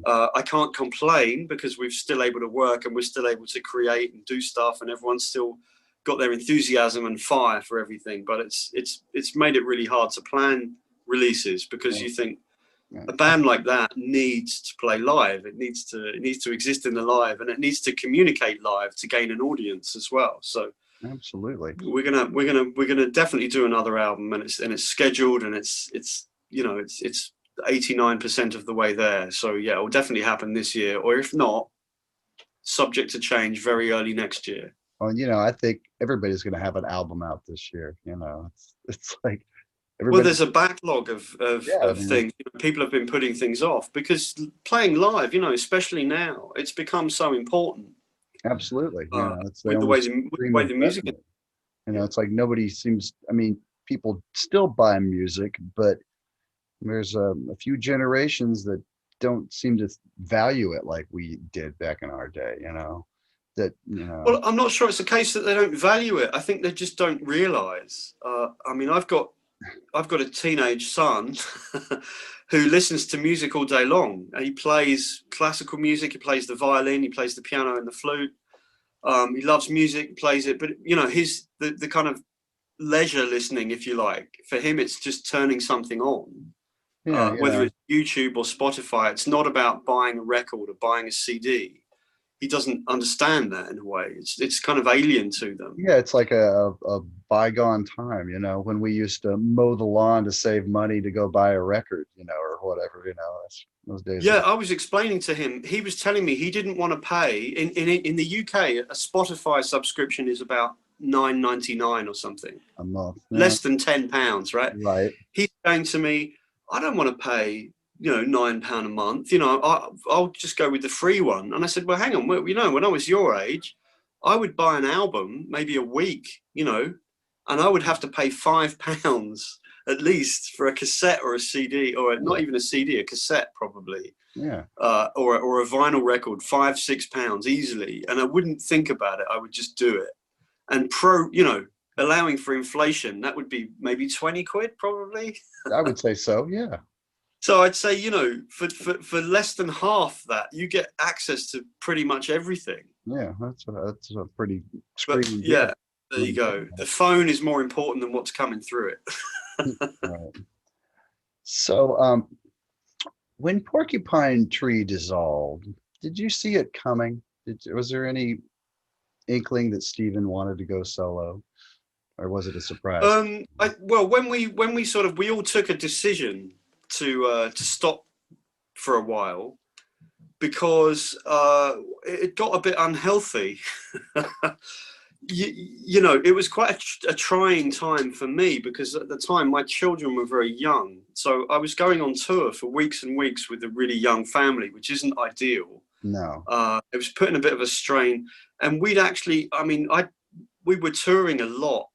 I can't complain, because we've still able to work and we're still able to create and do stuff, and everyone's still got their enthusiasm and fire for everything. But it's made it really hard to plan releases, because you think a band like that needs to play live. It needs to exist in the live, and it needs to communicate live to gain an audience as well. So absolutely, we're gonna definitely do another album, and it's scheduled, and it's you know, it's 89% of the way there. So yeah, it will definitely happen this year, or if not, subject to change, very early next year. Well, you know, I think everybody's going to have an album out this year. You know, it's like well, there's a backlog of things. You know, people have been putting things off because playing live, you know, especially now, it's become so important. Absolutely. You know, it's with the way the music is. You know, it's like nobody seems, I mean, people still buy music, but there's a few generations that don't seem to value it like we did back in our day, you know. That, you know. Well, I'm not sure it's a case that they don't value it. I think they just don't realize. I mean, I've got a teenage son who listens to music all day long. He plays classical music, he plays the violin, he plays the piano and the flute. He loves music, plays it, but you know, the kind of leisure listening, if you like, for him, it's just turning something on. Whether it's YouTube or Spotify, it's not about buying a record or buying a CD. He doesn't understand that in a way. It's kind of alien to them. Yeah, it's like a bygone time, you know, when we used to mow the lawn to save money to go buy a record, you know, or whatever, you know. Those days. Yeah, I was explaining to him. He was telling me he didn't want to pay in the UK. A Spotify subscription is about 9.99 or something, A month. Yeah. less than £10, right? Right. He's saying to me, I don't want to pay, £9 a month. I'll just go with the free one. And I said, well, hang on. When I was your age, I would buy an album maybe a week, and I would have to pay £5 at least for a cassette or a CD, or not even a CD, a cassette probably. Yeah. Or a vinyl record, £5-6 easily. And I wouldn't think about it. I would just do it. And allowing for inflation, that would be maybe 20 quid probably. I would say so. Yeah. So I'd say, for less than half that, you get access to pretty much everything. Yeah, that's a pretty But screaming yeah, deal. there you go. The phone is more important than what's coming through it. Right. So, when Porcupine Tree dissolved, did you see it coming? Was there any inkling that Stephen wanted to go solo, or was it a surprise? When we all took a decision to stop for a while, because it got a bit unhealthy. It was quite a trying time for me, because at the time my children were very young. So I was going on tour for weeks and weeks with a really young family, which isn't ideal. No. It was putting a bit of a strain. And we were touring a lot.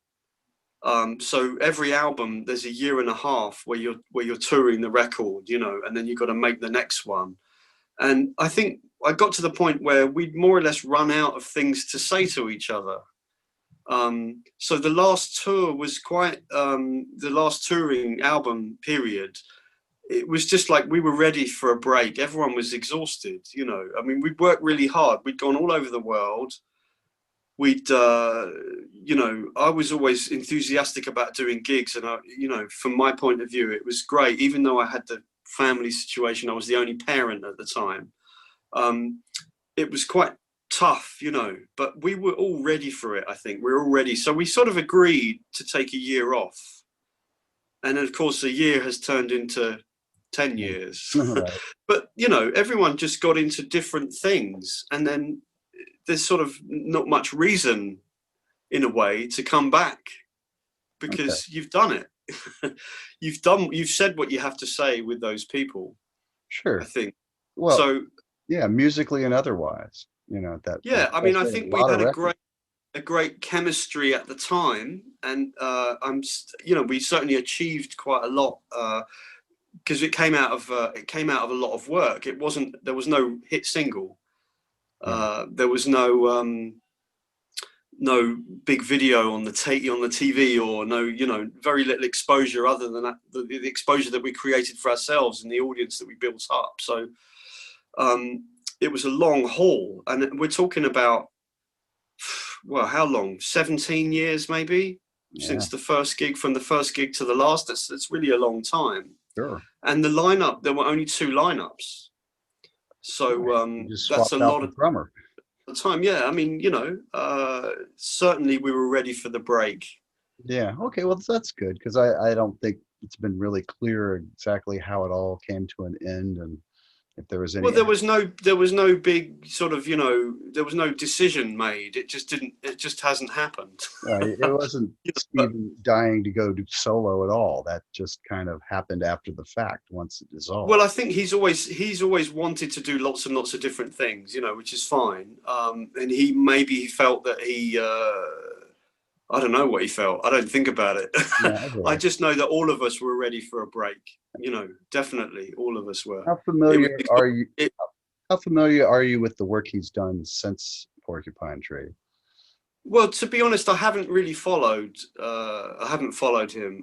So every album, there's a year and a half where you're touring the record, and then you've got to make the next one. And I think I got to the point where we'd more or less run out of things to say to each other. So the last tour was the last touring album period. It was just like we were ready for a break. Everyone was exhausted, we'd worked really hard. We'd gone all over the world. I was always enthusiastic about doing gigs. And, from my point of view, it was great. Even though I had the family situation, I was the only parent at the time. It was quite tough, but we were all ready for it. I think we were all ready. So we sort of agreed to take a year off. And of course, a year has turned into 10 years. Right. But, everyone just got into different things. And then there's sort of not much reason, in a way, to come back, because you've done it. You've said what you have to say with those people. Sure. I think. Well, so yeah, musically and otherwise, that. Yeah, I think we had a great chemistry at the time, and we certainly achieved quite a lot, because it came out of a lot of work. There was no hit single. There was no big video on the TV, or no, very little exposure other than that, the exposure that we created for ourselves and the audience that we built up. So it was a long haul, and we're talking about, well, how long? 17 years maybe, since the first gig. From the first gig to the last, that's really a long time. Sure. And the lineup, there were only 2 lineups. So that's a lot of drummer time. Yeah, certainly we were ready for the break. Yeah. Okay. Well, that's good, because I don't think it's been really clear exactly how it all came to an end, and if there was any. Well, there was no big sort of, there was no decision made. It just hasn't happened. Right. It wasn't Stephen dying to go do solo at all. That just kind of happened after the fact, once it dissolved. Well, I think he's always wanted to do lots and lots of different things, which is fine. And he felt that I don't know what he felt. I don't think about it. Yeah, I just know that all of us were ready for a break. Definitely, all of us were. How familiar are you with the work he's done since Porcupine Tree? Well, to be honest, I haven't really followed. I haven't followed him.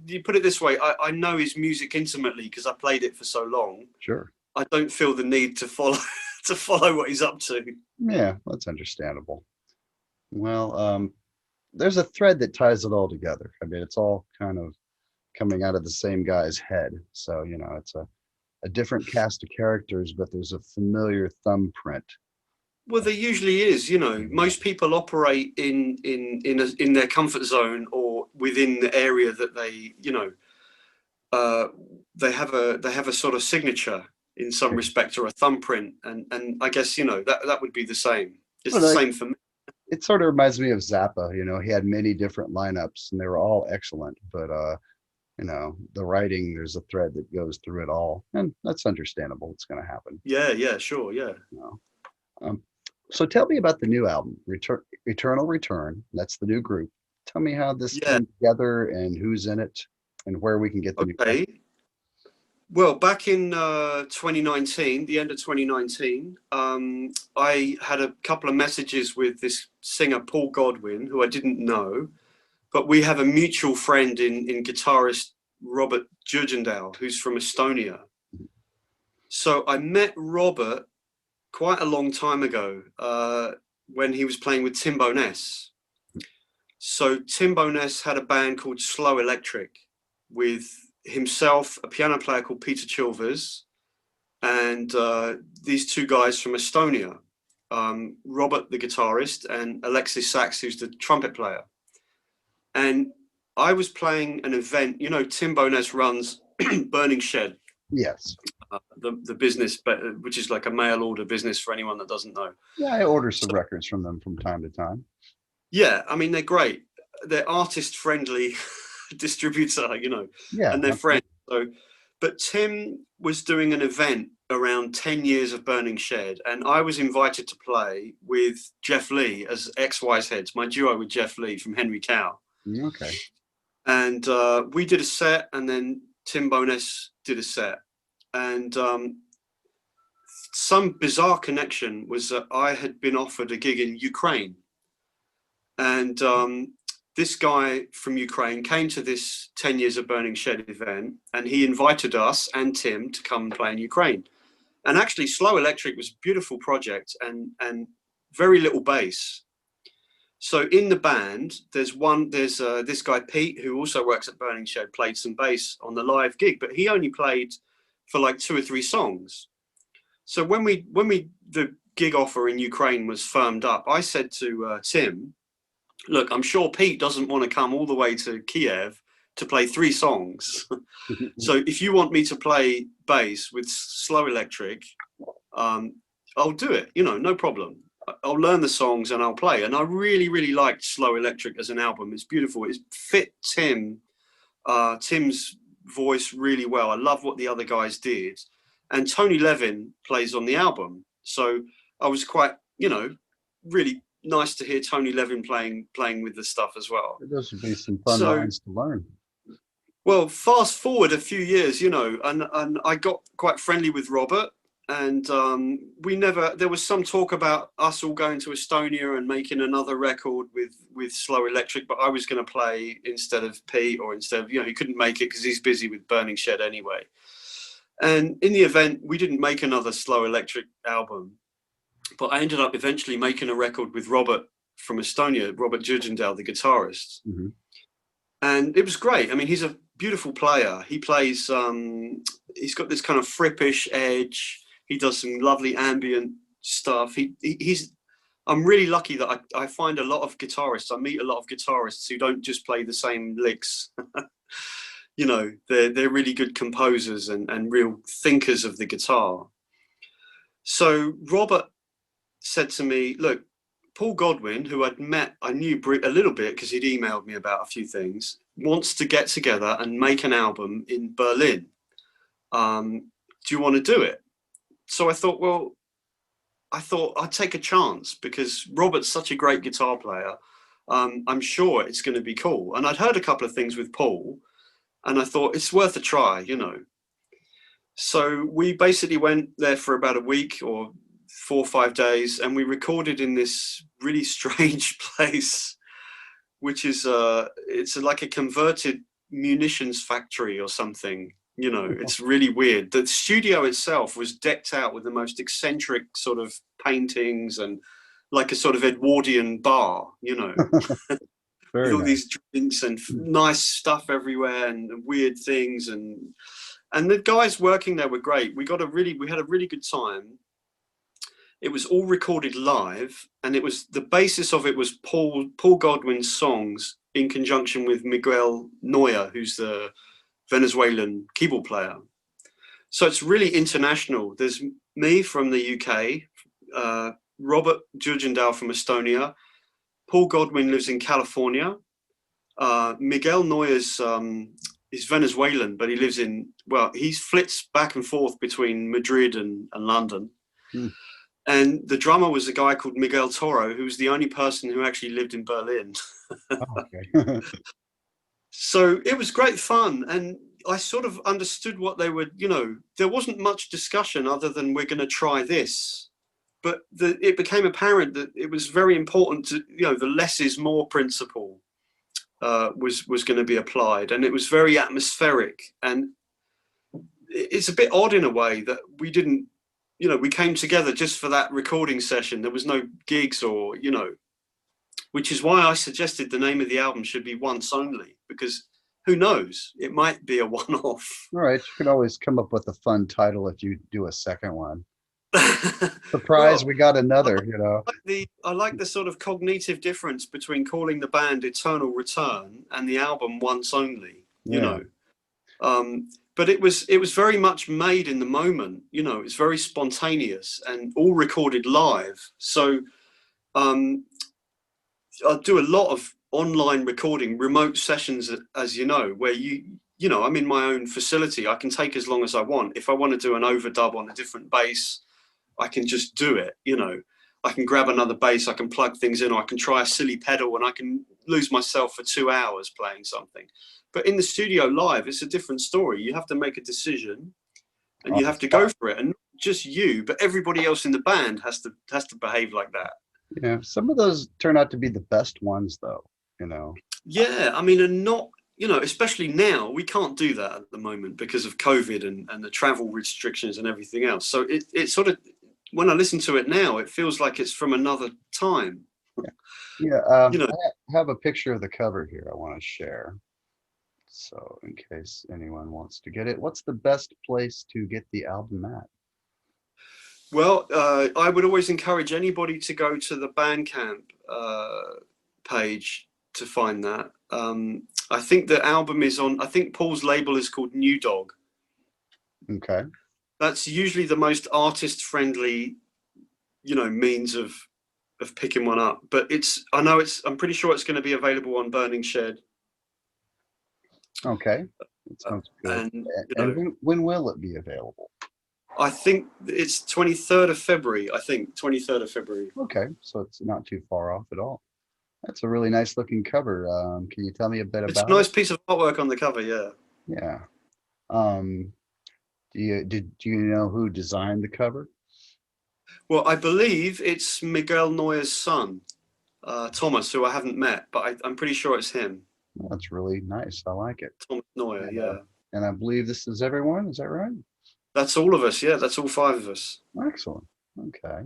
You put it this way: I know his music intimately because I played it for so long. Sure. I don't feel the need to follow what he's up to. Yeah, that's understandable. Well, there's a thread that ties it all together. It's all kind of coming out of the same guy's head. So, it's a different cast of characters, but there's a familiar thumbprint. Well, there usually is. Most people operate in their comfort zone, or within the area that they, they have a sort of signature in some respect, or a thumbprint, and I guess that would be the same. It's the same for me. it sort of reminds me of Zappa. You know, he had many different lineups and they were all excellent, but you know, the writing, there's a thread that goes through it all, and that's understandable. It's going to happen. Yeah, yeah, sure, yeah. You know? Um, so tell me about the new album, Eternal Return. That's the new group. Tell me how this Yeah, came together and who's in it and where we can get the new record. okay. Well, back in 2019, the end of 2019, I had a couple of messages with this singer, Paul Godwin, who I didn't know, but we have a mutual friend in guitarist Robert Jurgendal, who's from Estonia. So I met Robert quite a long time ago when he was playing with Tim Bowness. So Tim Bowness had a band called Slow Electric with himself, a piano player called Peter Chilvers, and these two guys from Estonia, Robert the guitarist and Alexis Sachs, who's the trumpet player. And I was playing an event, you know, Tim Bowness runs Burning Shed. Yes. The business, which is like a mail order business for anyone that doesn't know. Yeah, I order some records from them from time to time. Yeah, I mean, they're great. They're artist friendly distributor, you know, Yeah. and they're friends. So, but Tim was doing an event around 10 years of Burning Shed, and I was invited to play with Jeff Lee as XY's Heads, my duo with Jeff Lee from Henry Cow. Okay. And we did a set, and then Tim Bowness did a set. And some bizarre connection was that I had been offered a gig in Ukraine. And this guy from Ukraine came to this 10 years of Burning Shed event, and he invited us and Tim to come and play in Ukraine. And actually, Slow Electric was a beautiful project and very little bass. So in the band, there's this guy, Pete, who also works at Burning Shed, played some bass on the live gig, but he only played for like 2 or 3 songs. So when the gig offer in Ukraine was firmed up, I said to Tim, look, I'm sure Pete doesn't want to come all the way to Kiev to play 3 songs. So if you want me to play bass with Slow Electric, I'll do it, you know, no problem. I'll learn the songs and I'll play. And I really, really liked Slow Electric as an album. It's beautiful. It fit Tim's voice really well. I love what the other guys did. And Tony Levin plays on the album. So I was quite, you know, really nice to hear Tony Levin playing with the stuff as well. Those would be some fun lines to learn. Well, fast forward a few years, you know, and I got quite friendly with Robert, and there was some talk about us all going to Estonia and making another record with Slow Electric, but I was going to play instead of Pete, or instead of, you know, he couldn't make it because he's busy with Burning Shed anyway. And in the event, we didn't make another Slow Electric album, but I ended up eventually making a record with Robert from Estonia, Robert Jurgendal, the guitarist. Mm-hmm. And it was great. I mean, he's a beautiful player. He plays, he's got this kind of frippish edge. He does some lovely ambient stuff. I'm really lucky that I find a lot of guitarists, I meet a lot of guitarists who don't just play the same licks. You know, they're really good composers and real thinkers of the guitar. So Robert said to me, look, Paul Godwin, who I knew a little bit because he'd emailed me about a few things, wants to get together and make an album in Berlin. Do you want to do it? So I thought I'd take a chance because Robert's such a great guitar player. I'm sure it's going to be cool. And I'd heard a couple of things with Paul, and I thought it's worth a try, you know. So we basically went there for about a week or 4 or 5 days, and we recorded in this really strange place, which is it's like a converted munitions factory or something. You know, it's really weird. The studio itself was decked out with the most eccentric sort of paintings and like a sort of Edwardian bar, you know, with all these drinks and nice stuff everywhere and weird things. And the guys working there were great. We had a really good time. It was all recorded live, and it was the basis of it was Paul Godwin's songs in conjunction with Miguel Neuer, who's the Venezuelan keyboard player. So it's really international. There's me from the UK, Robert Jurgendal from Estonia, Paul Godwin lives in California. Miguel Noyes is Venezuelan, but he lives he flits back and forth between Madrid and London. And the drummer was a guy called Miguel Toro, who was the only person who actually lived in Berlin. Okay. So it was great fun. And I sort of understood what they were, there wasn't much discussion other than we're going to try this. But it became apparent that it was very important to, the less is more principle was going to be applied. And it was very atmospheric. And it's a bit odd in a way that we didn't, we came together just for that recording session. There was no gigs or, which is why I suggested the name of the album should be Once Only, because who knows, it might be a one-off. All right, you can always come up with a fun title if you do a second one. Surprise, we got another, I like the sort of cognitive difference between calling the band Eternal Return and the album Once Only, but it was very much made in the moment, it's very spontaneous and all recorded live. So I do a lot of online recording, remote sessions, as you know, where I'm in my own facility. I can take as long as I want. If I want to do an overdub on a different bass, I can just do it. I can grab another bass, I can plug things in, or I can try a silly pedal and I can lose myself for 2 hours playing something. But in the studio live, it's a different story. You have to make a decision and you have to go for it. And not just you, but everybody else in the band has to behave like that. Yeah, some of those turn out to be the best ones though, Yeah, I mean, and not, especially now, we can't do that at the moment because of COVID and the travel restrictions and everything else. So it sort of, when I listen to it now, it feels like it's from another time. Yeah, I have a picture of the cover here I want to share. So in case anyone wants to get it, what's the best place to get the album at? Well, I would always encourage anybody to go to the Bandcamp page to find that. I think the album is on, I think Paul's label is called New Dog. Okay. That's usually the most artist friendly, means of picking one up. But I'm pretty sure it's going to be available on Burning Shed. Okay. That sounds good. And when will it be available? I think it's 23rd of February. 23rd of February. Okay, so it's not too far off at all. That's a really nice looking cover. Can you tell me a bit about it? It's a nice piece of artwork on the cover, yeah. Yeah. Do you know who designed the cover? Well, I believe it's Miguel Noyes' son, Thomas, who I haven't met, but I'm pretty sure it's him. Well, that's really nice. I like it. Thomas Noyer, yeah. And I believe this is everyone. Is that right? That's all of us. Yeah, that's all 5 of us. Excellent. Okay.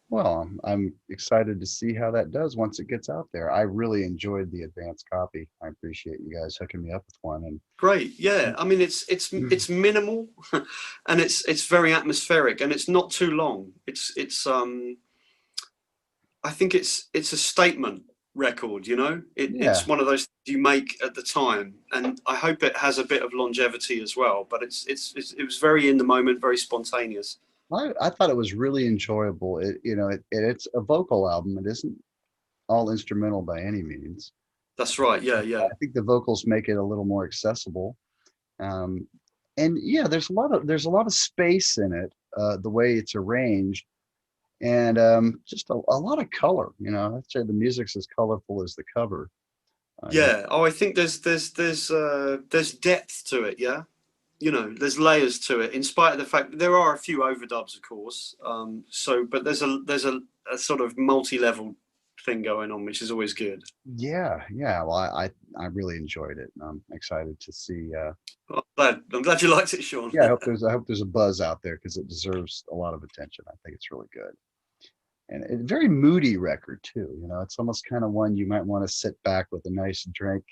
Well, I'm excited to see how that does once it gets out there. I really enjoyed the advanced copy. I appreciate you guys hooking me up with one. And great, yeah. I mean, it's minimal, and it's very atmospheric, and it's not too long. I think it's a statement record. It's one of those you make at the time, and I hope it has a bit of longevity as well. But it was very in the moment, very spontaneous. I thought it was really enjoyable. It's a vocal album. It isn't all instrumental by any means. That's right. Yeah. I think the vocals make it a little more accessible. And yeah, there's a lot of space in it, the way it's arranged, and just a lot of color. I'd say the music's as colorful as the cover. Yeah. Oh, I think there's depth to it. Yeah. There's layers to it, in spite of the fact that there are a few overdubs, of course. But there's a sort of multi-level thing going on, which is always good. Yeah. Well, I really enjoyed it. I'm excited to see. I'm glad you liked it, Sean. Yeah, I hope there's a buzz out there because it deserves a lot of attention. I think it's really good, and a very moody record too. It's almost kind of one you might want to sit back with a nice drink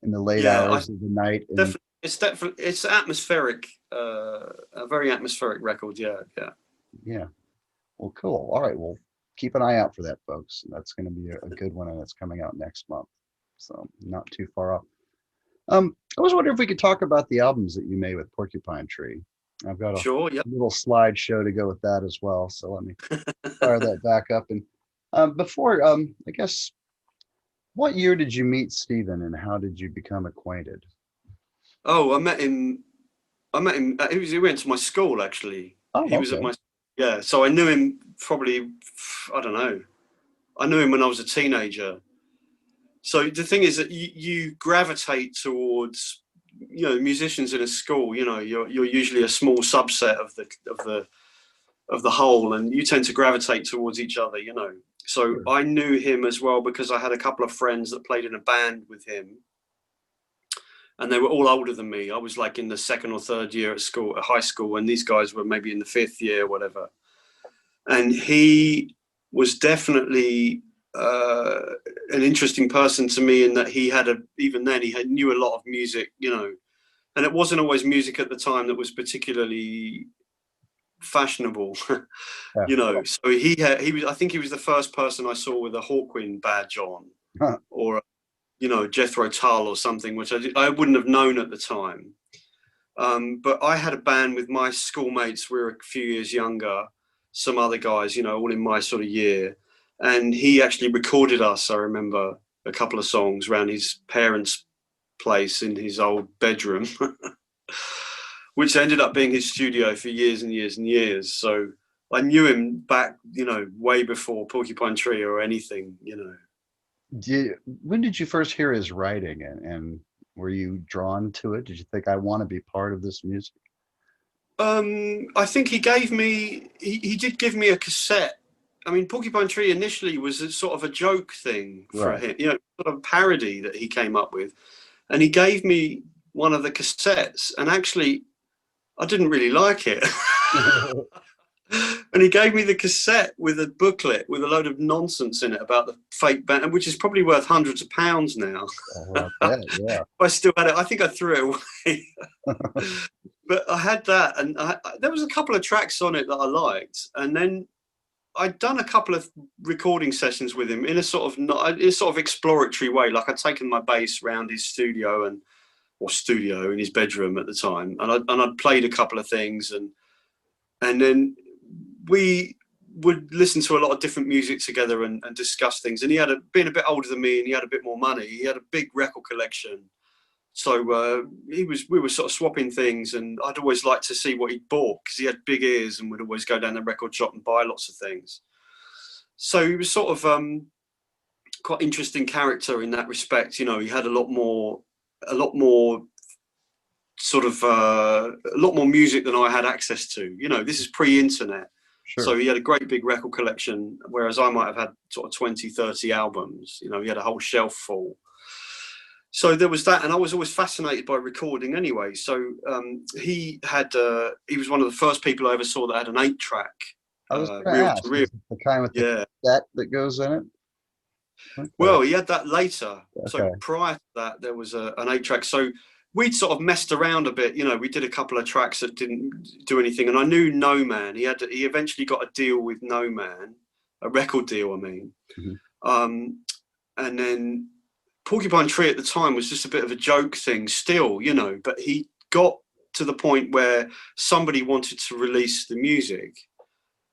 in the late hours of the night. And, it's atmospheric, a very atmospheric record. Yeah. Well, cool. All right. Well, keep an eye out for that, folks. That's going to be a good one, and it's coming out next month, so not too far off. I was wondering if we could talk about the albums that you made with Porcupine Tree. I've got a little slideshow to go with that as well. So let me fire that back up. And Before, I guess, what year did you meet Stephen and how did you become acquainted? Oh, I met him. I met him. He went to my school actually. Oh, He was at okay. my, yeah. So I knew him probably. I don't know. I knew him when I was a teenager. So the thing is that you gravitate towards, musicians in a school. You're usually a small subset of the whole, and you tend to gravitate towards each other. So Sure. I knew him as well because I had a couple of friends that played in a band with him, and they were all older than me. I was like in the second or third year at high school, and these guys were maybe in the fifth year, whatever. And he was definitely an interesting person to me in that even then he knew a lot of music, and it wasn't always music at the time that was particularly fashionable. Yeah. So I think he was the first person I saw with a Hawkwind badge on, Huh. or Jethro Tull or something, which I wouldn't have known at the time. But I had a band with my schoolmates. We were a few years younger, some other guys, all in my sort of year. And he actually recorded us, I remember, a couple of songs around his parents' place in his old bedroom, which ended up being his studio for years and years and years. So I knew him back, way before Porcupine Tree or anything. When did you first hear his writing and were you drawn to it? Did you think I want to be part of this music? I think he did give me a cassette. I mean, Porcupine Tree initially was a sort of a joke thing for Right. him, sort of parody that he came up with. And he gave me one of the cassettes, and actually, I didn't really like it. And he gave me the cassette with a booklet with a load of nonsense in it about the fake band, which is probably worth hundreds of pounds now. Oh, I bet, yeah. I still had it. I think I threw it away. But I had that, and there was a couple of tracks on it that I liked, and then I'd done a couple of recording sessions with him in a sort of exploratory way. Like I'd taken my bass round his studio or studio in his bedroom at the time, and I'd played a couple of things, and then we would listen to a lot of different music together and discuss things. And being a bit older than me, and he had a bit more money. He had a big record collection. So we were sort of swapping things, and I'd always like to see what he bought because he had big ears and would always go down the record shop and buy lots of things. So he was sort of quite interesting character in that respect. He had a lot more sort of a lot more music than I had access to. This is pre-internet. Sure. So he had a great big record collection, whereas I might have had sort of 20, 30 albums. He had a whole shelf full. So there was that, and I was always fascinated by recording anyway. So he was one of the first people I ever saw that had an 8-track, I was going to reel to ask, reel. is it the kind with the Yeah. cassette that goes in it? Okay. Well, he had that later. So Okay. prior to that, there was an 8-track. So we'd sort of messed around a bit. We did a couple of tracks that didn't do anything, and I knew No Man. He eventually got a deal with No Man, a record deal, I mean. Mhm. And then Porcupine Tree at the time was just a bit of a joke thing still, but he got to the point where somebody wanted to release the music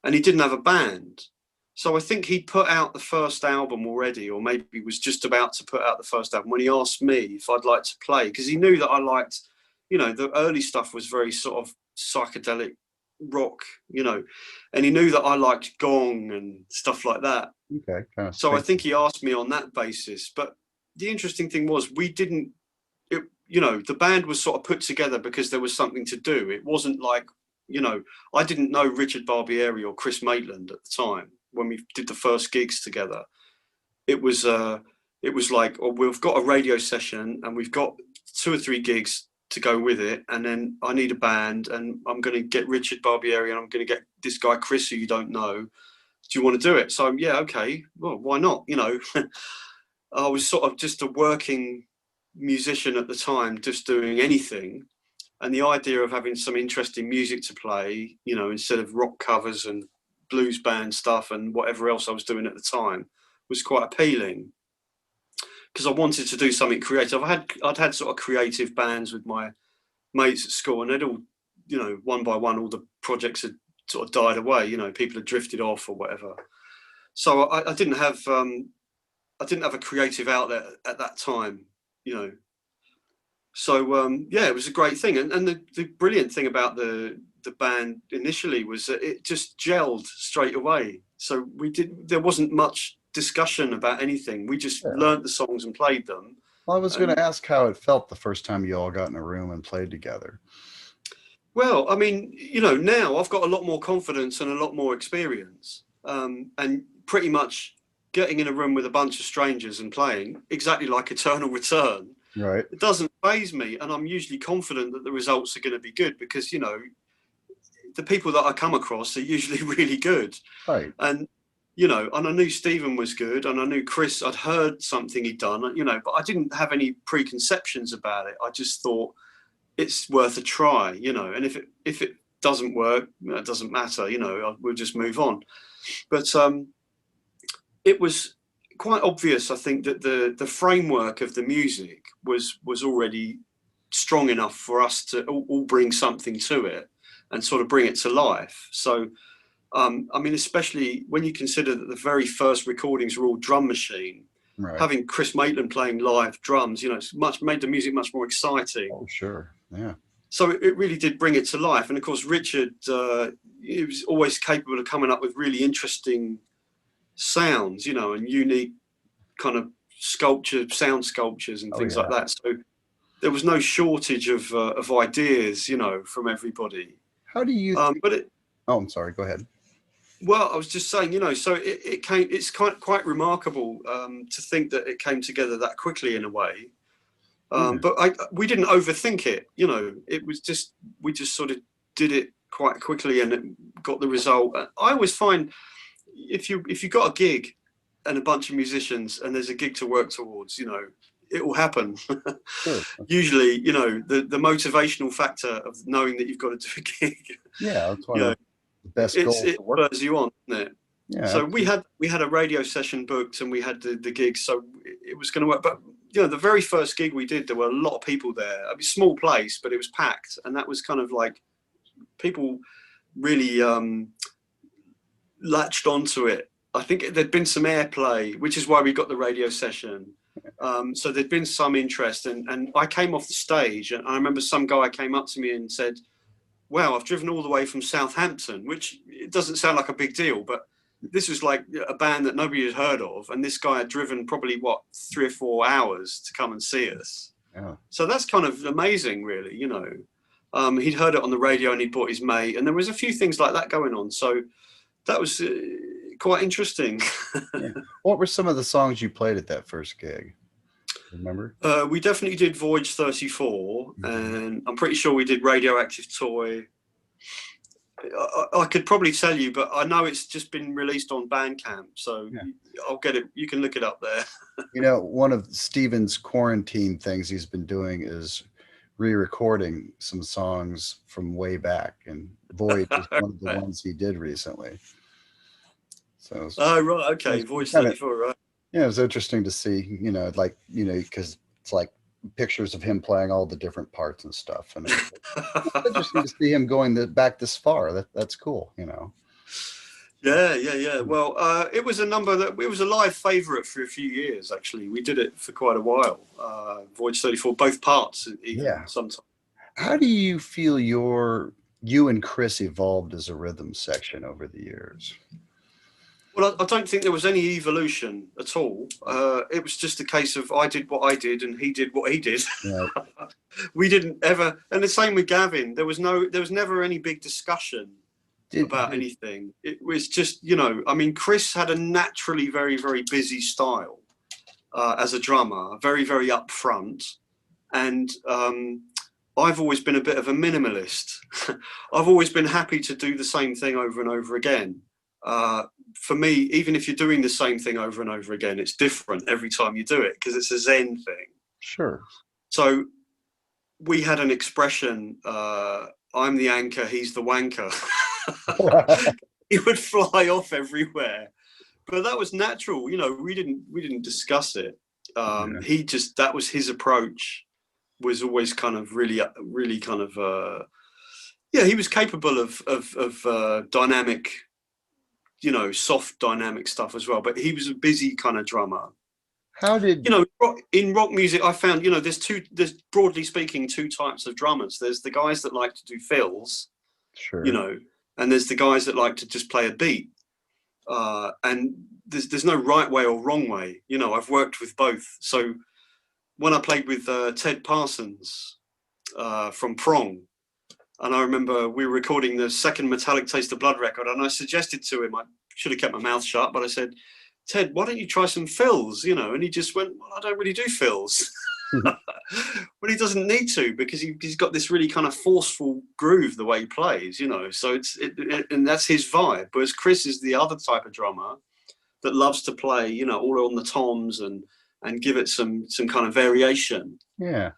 and he didn't have a band. So I think he put out the first album already, or maybe was just about to put out the first album when he asked me if I'd like to play, because he knew that I liked, the early stuff was very sort of psychedelic rock, and he knew that I liked gong and stuff like that. Okay. Kind of So I space. think he asked me on that basis. But the interesting thing was the band was sort of put together because there was something to do. It wasn't like, I didn't know Richard Barbieri or Chris Maitland at the time when we did the first gigs together. It was like, oh, we've got a radio session and we've got 2 or 3 gigs to go with it, and then I need a band, and I'm going to get Richard Barbieri and I'm going to get this guy Chris who you don't know. Do you want to do it? So yeah, okay, well, why not? I was sort of just a working musician at the time, just doing anything. And the idea of having some interesting music to play, instead of rock covers and blues band stuff and whatever else I was doing at the time, was quite appealing. Because I wanted to do something creative. I'd had sort of creative bands with my mates at school, and they'd all, one by one, all the projects had sort of died away. People had drifted off or whatever. So I didn't have a creative outlet at that time, you know. So yeah, it was a great thing, and the brilliant thing about the band initially was that it just gelled straight away. So there wasn't much discussion about anything. We just Yeah. learnt the songs and played them. Well, I was going And, to ask how it felt the first time you all got in a room and played together. well, I mean, you know, now I've got a lot more confidence and a lot more experience, and pretty much getting in a room with a bunch of strangers and playing exactly like Eternal Return, Right. it doesn't faze me, and I'm usually confident that the results are going to be good because, you know, the people that I come across are usually really good. Right. And, you know, and I knew Stephen was good, and I knew Chris, I'd heard something he'd done, you know, but I didn't have any preconceptions about it. I just thought it's worth a try, you know, and if it doesn't work, it doesn't matter, you know, we'll just move on. But it was quite obvious, I think, that the framework of the music was already strong enough for us to all bring something to it and sort of bring it to life. So, I mean, especially when you consider that the very first recordings were all drum machine, Right. having Chris Maitland playing live drums, you know, it's made the music much more exciting. Oh, sure. Yeah. So it really did bring it to life. And of course, Richard, he was always capable of coming up with really interesting sounds, you know, and unique kind of sound sculptures and things like that. So there was no shortage of ideas, you know, from everybody. How do you think? Oh, I'm sorry. Go ahead. Well, I was just saying, you know, so it's quite remarkable to think that it came together that quickly in a way. But we didn't overthink it, you know, we just sort of did it quite quickly and it got the result. I always find if you got a gig and a bunch of musicians and there's a gig to work towards, you know, it will happen. Sure. Usually, you know, the motivational factor of knowing that you've got to do a gig. Yeah, that's one you of know, the best goals it to work. spurs you on, isn't it? Yeah. So we had a radio session booked and we had the gig, so it was going to work. But you know, the very first gig we did, there were a lot of people there. I mean, small place, but it was packed, and that was kind of like people really latched onto it. I think there'd been some airplay, which is why we got the radio session. So there'd been some interest, and I came off the stage, and I remember some guy came up to me and said, "Wow, I've driven all the way from Southampton," which it doesn't sound like a big deal, but this was like a band that nobody had heard of, and this guy had driven probably 3 or 4 hours to come and see us. Yeah. So that's kind of amazing, really. You know, he'd heard it on the radio and he'd brought his mate, and there was a few things like that going on. So that was quite interesting. Yeah. What were some of the songs you played at that first gig? Remember? We definitely did Voyage 34, and I'm pretty sure we did Radioactive Toy. I could probably tell you, but I know it's just been released on Bandcamp, so I'll get it. You can look it up there. You know, one of Steven's quarantine things he's been doing is re-recording some songs from way back, and Voyage is one of the ones he did recently. So right, okay, Voyage 34, right? Yeah, it was interesting to see, you know, like, you know, because it's like pictures of him playing all the different parts and stuff, and it's interesting to see him going back this far. That's cool, you know. Yeah. Well, it was it was a live favourite for a few years. Actually, we did it for quite a while. Voyage 34, both parts. Even sometimes. How do you feel you and Chris evolved as a rhythm section over the years? Well, I don't think there was any evolution at all. It was just a case of I did what I did and he did what he did. Right. We didn't ever, and the same with Gavin. There was never any big discussion about anything. It was just, you know, I mean, Chris had a naturally very, very busy style as a drummer, very, very upfront, and I've always been a bit of a minimalist. I've always been happy to do the same thing over and over again. For me, even if you're doing the same thing over and over again, it's different every time you do it because it's a Zen thing. Sure. So we had an expression, I'm the anchor, he's the wanker. He would fly off everywhere. But that was natural, you know, we didn't discuss it. That was his approach, was always kind of really kind of, he was capable of dynamic you know, soft dynamic stuff as well. But he was a busy kind of drummer. How did, you know, in rock music, I found, you know, there's broadly speaking two types of drummers. There's the guys that like to do fills, sure, you know, and there's the guys that like to just play a beat. And there's no right way or wrong way. You know, I've worked with both. So when I played with Ted Parsons from Prong, and I remember we were recording the second Metallic Taste of Blood record, and I suggested to him, I should have kept my mouth shut, but I said, Ted, why don't you try some fills, you know? And he just went, well, I don't really do fills. But he doesn't need to, because he's got this really kind of forceful groove the way he plays, you know? So and that's his vibe. Whereas Chris is the other type of drummer that loves to play, you know, all on the toms and give it some kind of variation. yeah.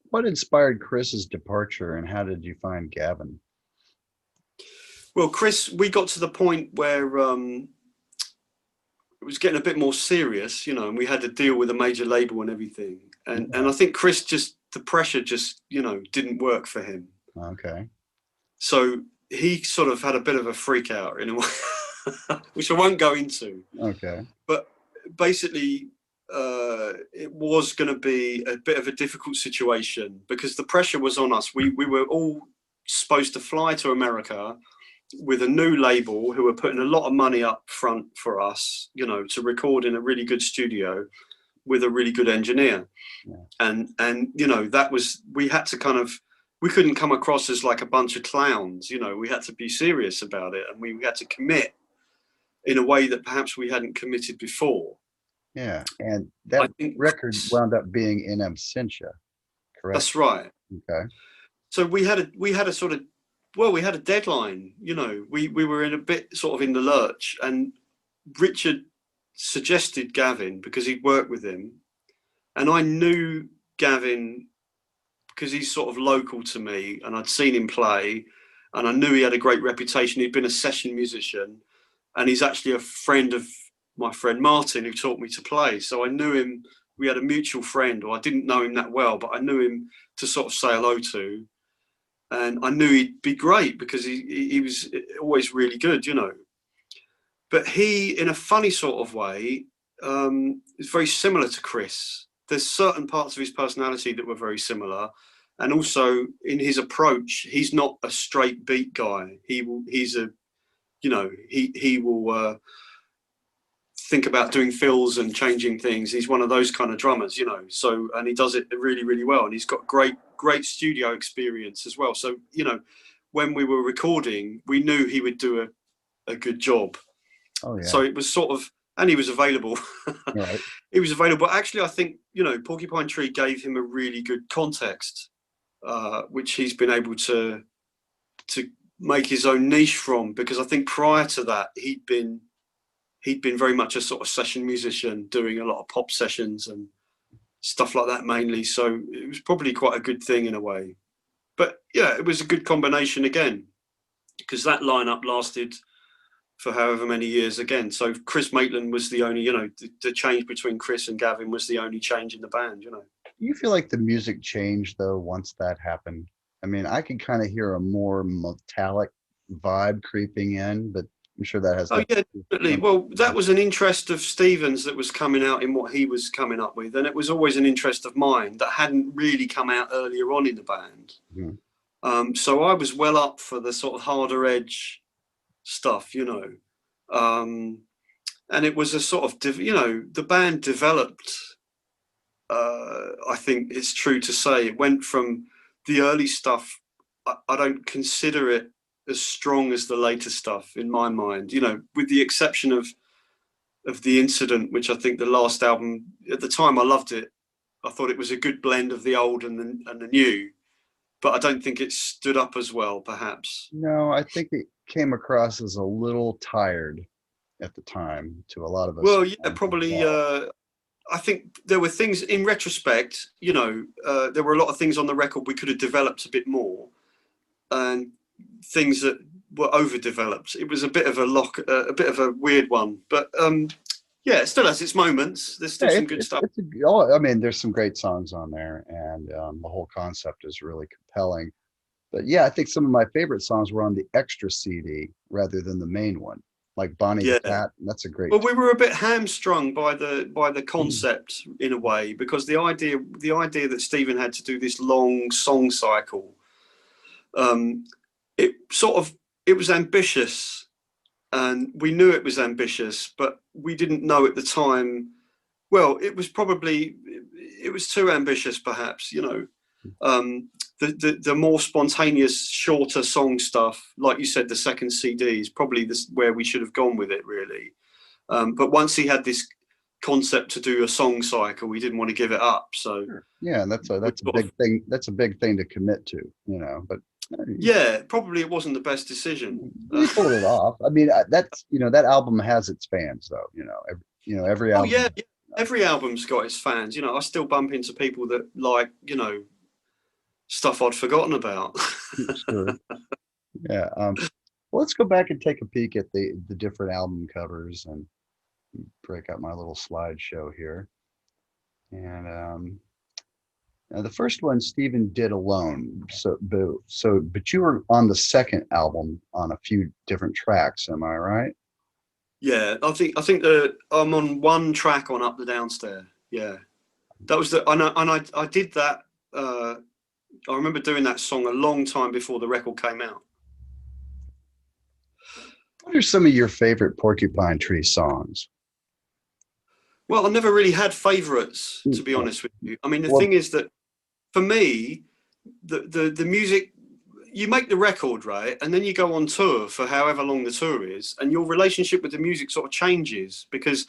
What inspired Chris's departure, and how did you find Gavin? Well, Chris, we got to the point where it was getting a bit more serious, you know, and we had to deal with a major label and everything. And I think Chris the pressure just, you know, didn't work for him. Okay. So he sort of had a bit of a freak out in a way, which I won't go into. Okay. But basically, it was going to be a bit of a difficult situation because the pressure was on us. We were all supposed to fly to America with a new label who were putting a lot of money up front for us, you know, to record in a really good studio with a really good engineer. Yeah. And you know, we had to we couldn't come across as like a bunch of clowns, you know, we had to be serious about it, and we had to commit in a way that perhaps we hadn't committed before. Yeah, and that record wound up being in absentia, correct? That's right. Okay. So we had a sort of, well, we had a deadline, you know, we were in a bit sort of in the lurch, and Richard suggested Gavin because he'd worked with him, and I knew Gavin because he's sort of local to me, and I'd seen him play, and I knew he had a great reputation. He'd been a session musician, and he's actually a friend of my friend Martin, who taught me to play. So I knew him, we had a mutual friend, or I didn't know him that well, but I knew him to sort of say hello to. And I knew he'd be great because he was always really good, you know. But he, in a funny sort of way, is very similar to Chris. There's certain parts of his personality that were very similar. And also in his approach, he's not a straight beat guy. He will think about doing fills and changing things. He's one of those kind of drummers, you know. So, and he does it really, really well. And he's got great studio experience as well. So, you know, when we were recording, we knew he would do a good job. Oh, yeah. So it was sort of, and he was available. Right. He was available. Actually, I think, you know, Porcupine Tree gave him a really good context, which he's been able to make his own niche from, because I think prior to that, he'd been very much a sort of session musician, doing a lot of pop sessions and stuff like that mainly. So it was probably quite a good thing in a way. But yeah, it was a good combination again, because that lineup lasted for however many years again. So Chris Maitland was the only, you know, the change between Chris and Gavin was the only change in the band, you know. Do you feel like the music changed though once that happened? I mean, I could kind of hear a more metallic vibe creeping in, but I'm sure that has. Oh yeah, definitely. Well, that was an interest of Stephen's that was coming out in what he was coming up with, and it was always an interest of mine that hadn't really come out earlier on in the band. Mm-hmm. So I was well up for the sort of harder edge stuff, you know, and it was a sort of, you know, the band developed. I think it's true to say it went from the early stuff. I don't consider it as strong as the later stuff in my mind, you know, with the exception of The Incident, which I think the last album, at the time I loved it. I thought it was a good blend of the old and the new, but I don't think it stood up as well, perhaps. No, I think it came across as a little tired at the time to a lot of us. Well, yeah, probably. I think there were things in retrospect, you know, there were a lot of things on the record we could have developed a bit more, and things that were overdeveloped. It was a bit of a bit of a weird one, but yeah, it still has its moments. There's still some good stuff. I mean, there's some great songs on there, and the whole concept is really compelling. But yeah, I think some of my favorite songs were on the extra CD rather than the main one, like Bonnie the Yeah. Cat. That's a great. Well, we were a bit hamstrung by the concept in a way, because the idea that Stephen had to do this long song cycle, um, it sort of it was ambitious, and we knew it was ambitious, but we didn't know at the time. Well, it was too ambitious, perhaps. The more spontaneous, shorter song stuff, like you said, the second CD is probably where we should have gone with it, really. But once he had this concept to do a song cycle, we didn't want to give it up. So Sure. Yeah, that's a big thing. That's a big thing to commit to, but yeah, probably it wasn't the best decision. you pulled it off. I mean, that's that album has its fans, though. Every Oh album. yeah, yeah, every album's got its fans. I still bump into people that like stuff I'd forgotten about. Sure. Yeah. Well, let's go back and take a peek at the different album covers and break out my little slideshow here. And now the first one Stephen did alone. But you were on the second album on a few different tracks. Am I right? Yeah, I think that I'm on one track on Up the Downstairs. Yeah, that was I did that. I remember doing that song a long time before the record came out. What are some of your favorite Porcupine Tree songs? Well, I never really had favourites, to be honest with you. I mean, the thing is that for me, the music, you make the record, right? And then you go on tour for however long the tour is, and your relationship with the music sort of changes because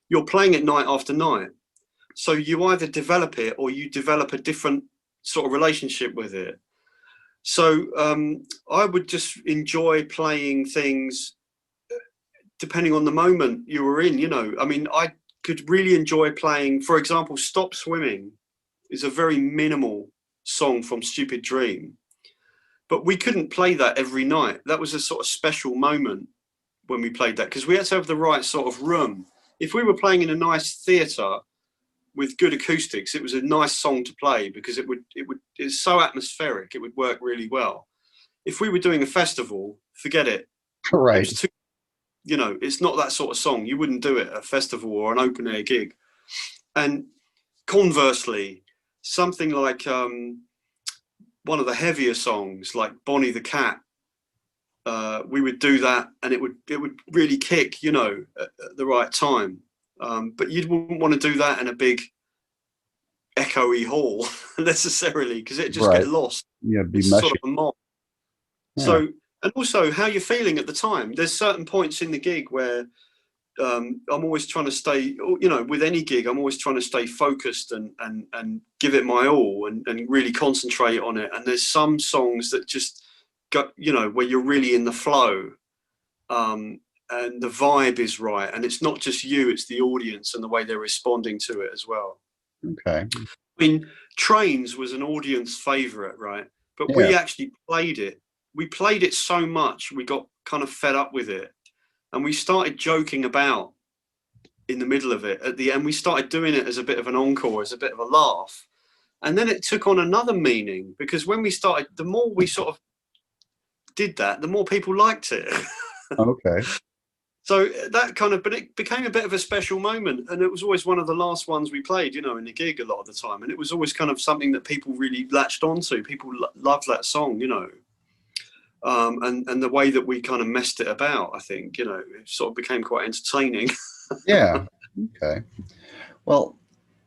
you're playing it night after night. So you either develop it or you develop a different sort of relationship with it. So I would just enjoy playing things depending on the moment you were in, I mean, I could really enjoy playing, for example, Stop Swimming is a very minimal song from Stupid Dream, but we couldn't play that every night. That was a sort of special moment when we played that, because we had to have the right sort of room. If we were playing in a nice theatre with good acoustics, it was a nice song to play because it's so atmospheric, it would work really well. If we were doing a festival, forget it. Right. It was too, it's not that sort of song. You wouldn't do it at a festival or an open air gig. And conversely, something like one of the heavier songs, like Bonnie the Cat, we would do that, and it would really kick, at the right time. But you wouldn't want to do that in a big echoey hall necessarily, because it just get lost. Yeah, be it's mushy. sort of a mob. Yeah. So, and also how you're feeling at the time. There's certain points in the gig where I'm always trying to stay, with any gig, I'm always trying to stay focused and give it my all and really concentrate on it. And there's some songs that just got, where you're really in the flow, and the vibe is right. And it's not just you, it's the audience and the way they're responding to it as well. Okay. I mean, Trains was an audience favorite, right? But we actually played it. We played it so much, we got kind of fed up with it. And we started joking about in the middle of it. At the end, we started doing it as a bit of an encore, as a bit of a laugh. And then it took on another meaning, because when we started, the more we sort of did that, the more people liked it. Okay. So that but it became a bit of a special moment. And it was always one of the last ones we played, in the gig a lot of the time. And it was always kind of something that people really latched onto. People loved that song, and the way that we kind of messed it about, I think, it sort of became quite entertaining. Yeah. Okay. Well,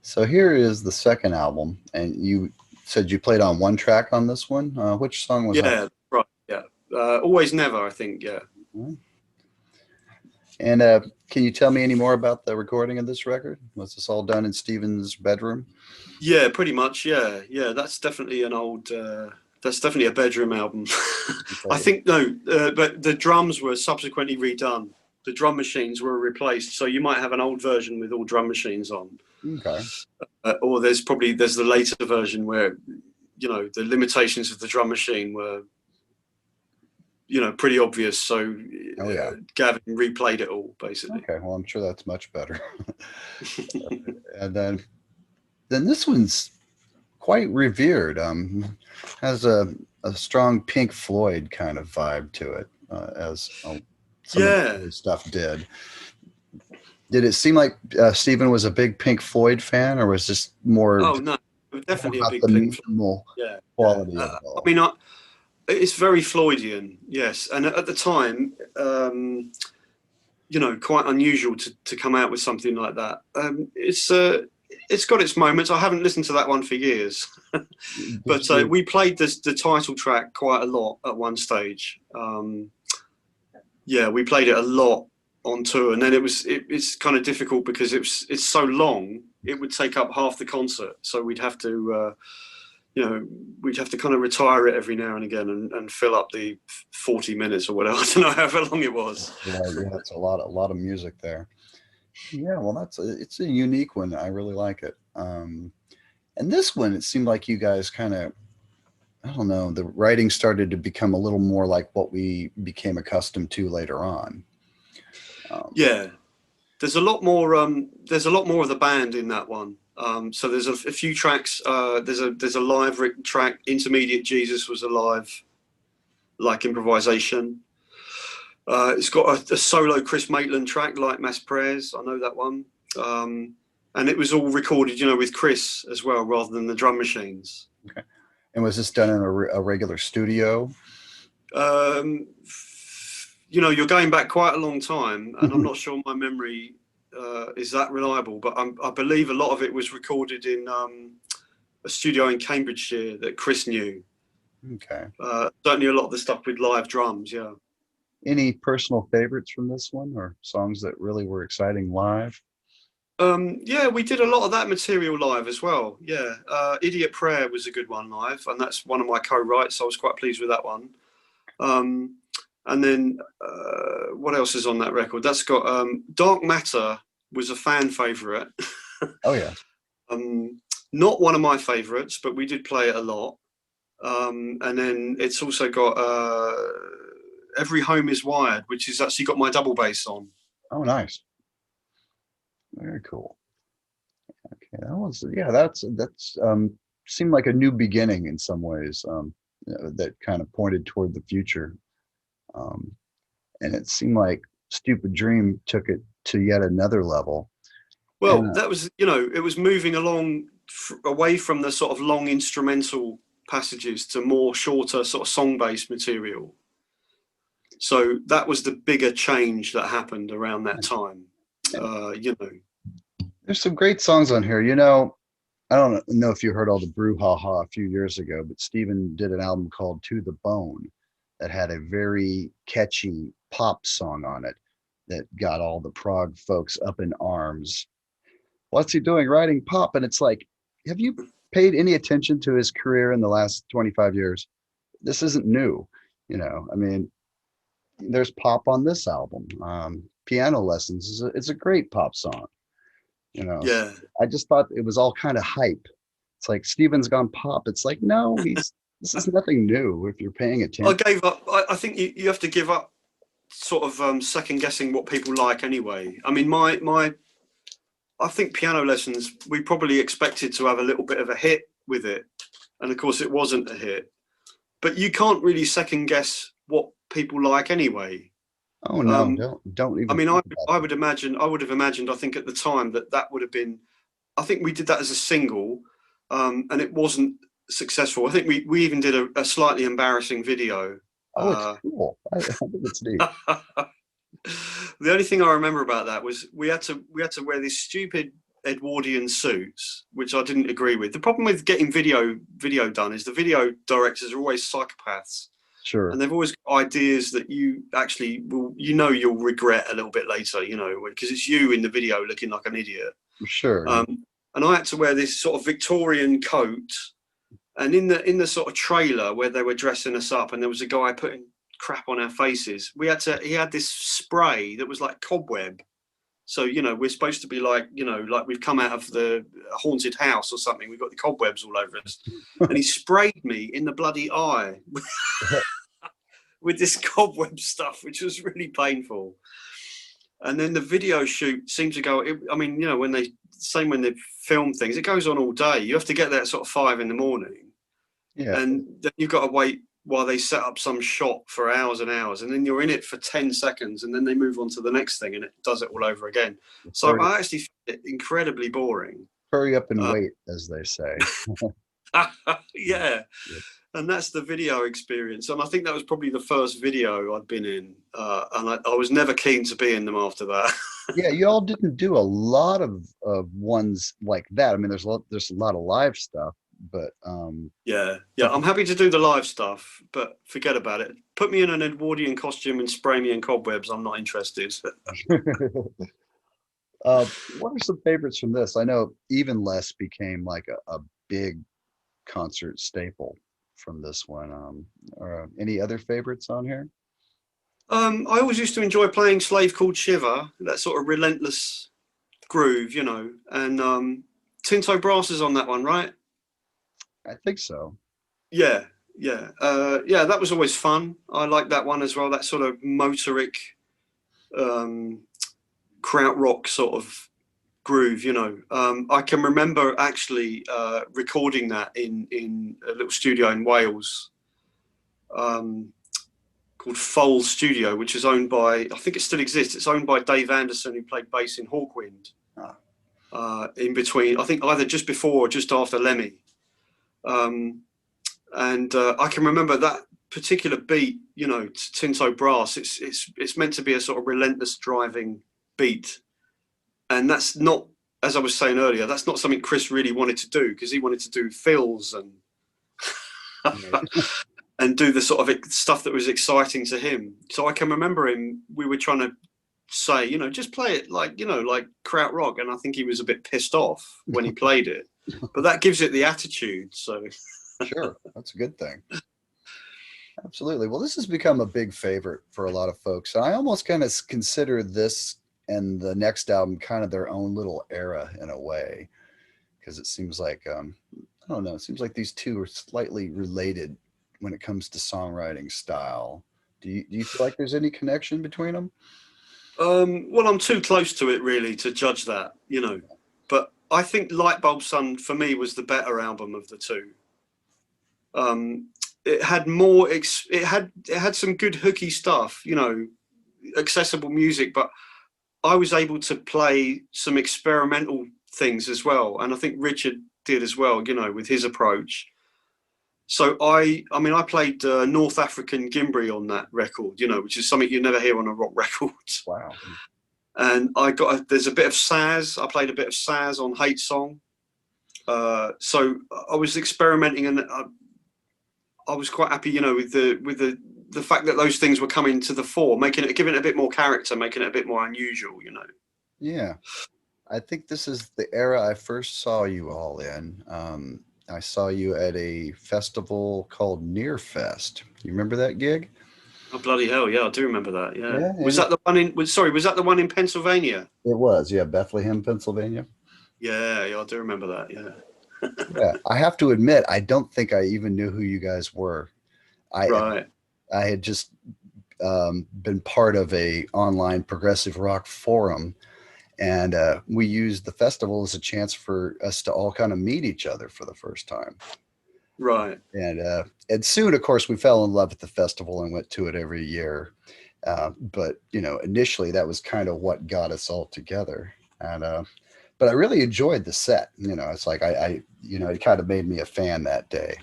so here is the second album, and you said you played on one track on this one. Which song was that? Yeah, right. Yeah. Always Never, I think. Yeah. And can you tell me any more about the recording of this record? Was this all done in Stephen's bedroom? Yeah, pretty much. Yeah. Yeah. That's definitely that's definitely a bedroom album. I think, but the drums were subsequently redone. The drum machines were replaced. So you might have an old version with all drum machines on. Okay. Or there's the later version where, the limitations of the drum machine were, pretty obvious. So Gavin replayed it all, basically. Okay. Well, I'm sure that's much better. And then this one's quite revered. Has a strong Pink Floyd kind of vibe to it, as some of the Yeah. early stuff did. Did it seem like Stephen was a big Pink Floyd fan, or was this Oh no, definitely a about big the Pink Floyd. minimal Yeah, yeah. quality of it I all? mean, it's very Floydian, yes. And at the time, you know, quite unusual to come out with something like that. It's got its moments. I haven't listened to that one for years, Did but you? we played the title track quite a lot at one stage. Yeah, we played it a lot on tour, and then it's kind of difficult because it's so long. It would take up half the concert, so we'd have to. You know, we'd have to kind of retire it every now and again and fill up the 40 minutes or whatever. I don't know however long it was. Right, yeah, it's a lot of music there. Yeah, well, it's a unique one. I really like it. And this one, it seemed like you guys kind of, I don't know, the writing started to become a little more like what we became accustomed to later on. Yeah, there's a lot more. There's a lot more of the band in that one. So there's a few tracks. There's a live track. Intermediate Jesus was a live, like improvisation. It's got a solo Chris Maitland track, like Mass Prayers. I know that one. And it was all recorded, you know, with Chris as well, rather than the drum machines. Okay. And was this done in a regular studio? Um, you know, you're going back quite a long time, and I'm not sure my memory is that reliable, but I believe a lot of it was recorded in a studio in Cambridgeshire that Chris knew. Okay. Certainly a lot of the stuff with live drums, yeah. Any personal favorites from this one, or songs that really were exciting live? Yeah, we did a lot of that material live as well. Yeah, Idiot Prayer was a good one live, and that's one of my co-writes. So I was quite pleased with that one. And then what else is on that record? That's got Dark Matter was a fan favorite. Oh yeah. Not one of my favorites, but we did play it a lot. And then it's also got Every Home Is Wired, which has actually got my double bass on. Oh, nice. Very cool. Okay, that was, yeah, that's seemed like a new beginning in some ways, that kind of pointed toward the future. Um, and it seemed like Stupid Dream took it to yet another level. Well, And that was, you know, it was moving along away from the sort of long instrumental passages to more shorter sort of song-based material. So that was the bigger change that happened around that time. You know, there's some great songs on here. You know, I don't know if you heard all the brouhaha a few years ago, but Steven did an album called To the Bone that had a very catchy pop song on it that got all the prog folks up in arms. What's he doing writing pop? And it's like, have you paid any attention to his career in the last 25 years? This isn't new. You know, I mean, there's pop on this album. Piano Lessons is a great pop song. You know, so yeah. I just thought it was all kind of hype. It's like Steven's gone pop. It's like, no, this is nothing new if you're paying I attention. gave up. I think you have to give up sort of second guessing what people like anyway. I mean, I think Piano Lessons, we probably expected to have a little bit of a hit with it. And of course it wasn't a hit, but you can't really second guess what people like anyway. Oh no, don't I even mean, think about I that. would have imagined, I think at the time that would have been, I think we did that as a single, and it wasn't successful. I think we even did a slightly embarrassing video. Oh, it's cool. I think it's neat. The only thing I remember about that was we had to wear these stupid Edwardian suits, which I didn't agree with. The problem with getting video done is the video directors are always psychopaths, Sure. and they've always got ideas that you actually will, you know, you'll regret a little bit later, you know, because it's you in the video looking like an idiot. Sure. And I had to wear this sort of Victorian coat, and in the sort of trailer where they were dressing us up, and there was a guy putting crap on our faces. He had this spray that was like cobweb. So, you know, we're supposed to be like, you know, like we've come out of the haunted house or something. We've got the cobwebs all over us. And he sprayed me in the bloody eye with this cobweb stuff, which was really painful. And then the video shoot seemed to go, I mean, you know, when they same when they film things. It goes on all day. You have to get there at sort of 5 in the morning, Yeah. and then you've got to wait while they set up some shot for hours and hours, and then you're in it for 10 seconds, and then they move on to the next thing, and it does it all over again. So I actually find it incredibly boring. Hurry up and wait, as they say. Yeah. And that's the video experience. And I think that was probably the first video I'd been in. And I was never keen to be in them after that. Yeah, you all didn't do a lot of ones like that. I mean, there's a lot of live stuff, but yeah, I'm happy to do the live stuff, but forget about it. Put me in an Edwardian costume and spray me in cobwebs. I'm not interested. what are some favorites from this? I know Even Less became like a big concert staple from this one. Or any other favorites on here? I always used to enjoy playing Slave Called Shiver, that sort of relentless groove, you know. And Tinto Brass is on that one, right? I think so. Yeah. That was always fun. I like that one as well. That sort of motoric, krautrock sort of groove, you know. I can remember actually recording that in a little studio in Wales called Foal Studio, which is owned by, I think it still exists, it's owned by Dave Anderson, who played bass in Hawkwind. In between, I think either just before or just after Lemmy. I can remember that particular beat, you know, Tinto Brass, it's meant to be a sort of relentless driving beat. And that's not, as I was saying earlier, that's not something Chris really wanted to do, because he wanted to do fills and and do the sort of stuff that was exciting to him. So I can remember we were trying to say, you know, just play it like, you know, like krautrock. And I think he was a bit pissed off when he played it, but that gives it the attitude. So sure, that's a good thing. Absolutely. Well, this has become a big favorite for a lot of folks. And I almost kind of consider this and the next album kind of their own little era in a way, because it seems like I don't know, it seems like these two are slightly related when it comes to songwriting style. Do you feel like there's any connection between them? Well, I'm too close to it really to judge that, you know, but I think Lightbulb Sun for me was the better album of the two. It had more it had some good hooky stuff, you know, accessible music, but I was able to play some experimental things as well, and I think Richard did as well, you know, with his approach. So I mean, I played North African Gimbri on that record, you know, which is something you never hear on a rock record. Wow. And there's a bit of Saz. I played a bit of Saz on Hate Song. So I was experimenting, and I was quite happy, you know, with the fact that those things were coming to the fore, giving it a bit more character, making it a bit more unusual, you know. Yeah, I think this is the era I first saw you all in. I saw you at a festival called Near Fest. You remember that gig? Oh bloody hell, yeah, I do remember that. Yeah. Yeah. Was that the one in? Sorry, was that the one in Pennsylvania? It was, yeah, Bethlehem, Pennsylvania. Yeah, I do remember that. Yeah. Yeah, I have to admit, I don't think I even knew who you guys were. Right. I had just been part of a online progressive rock forum, and we used the festival as a chance for us to all kind of meet each other for the first time. Right. And soon, of course, we fell in love with the festival and went to it every year. But you know, initially that was kind of what got us all together. And but I really enjoyed the set. You know, it's like I you know, it kind of made me a fan that day.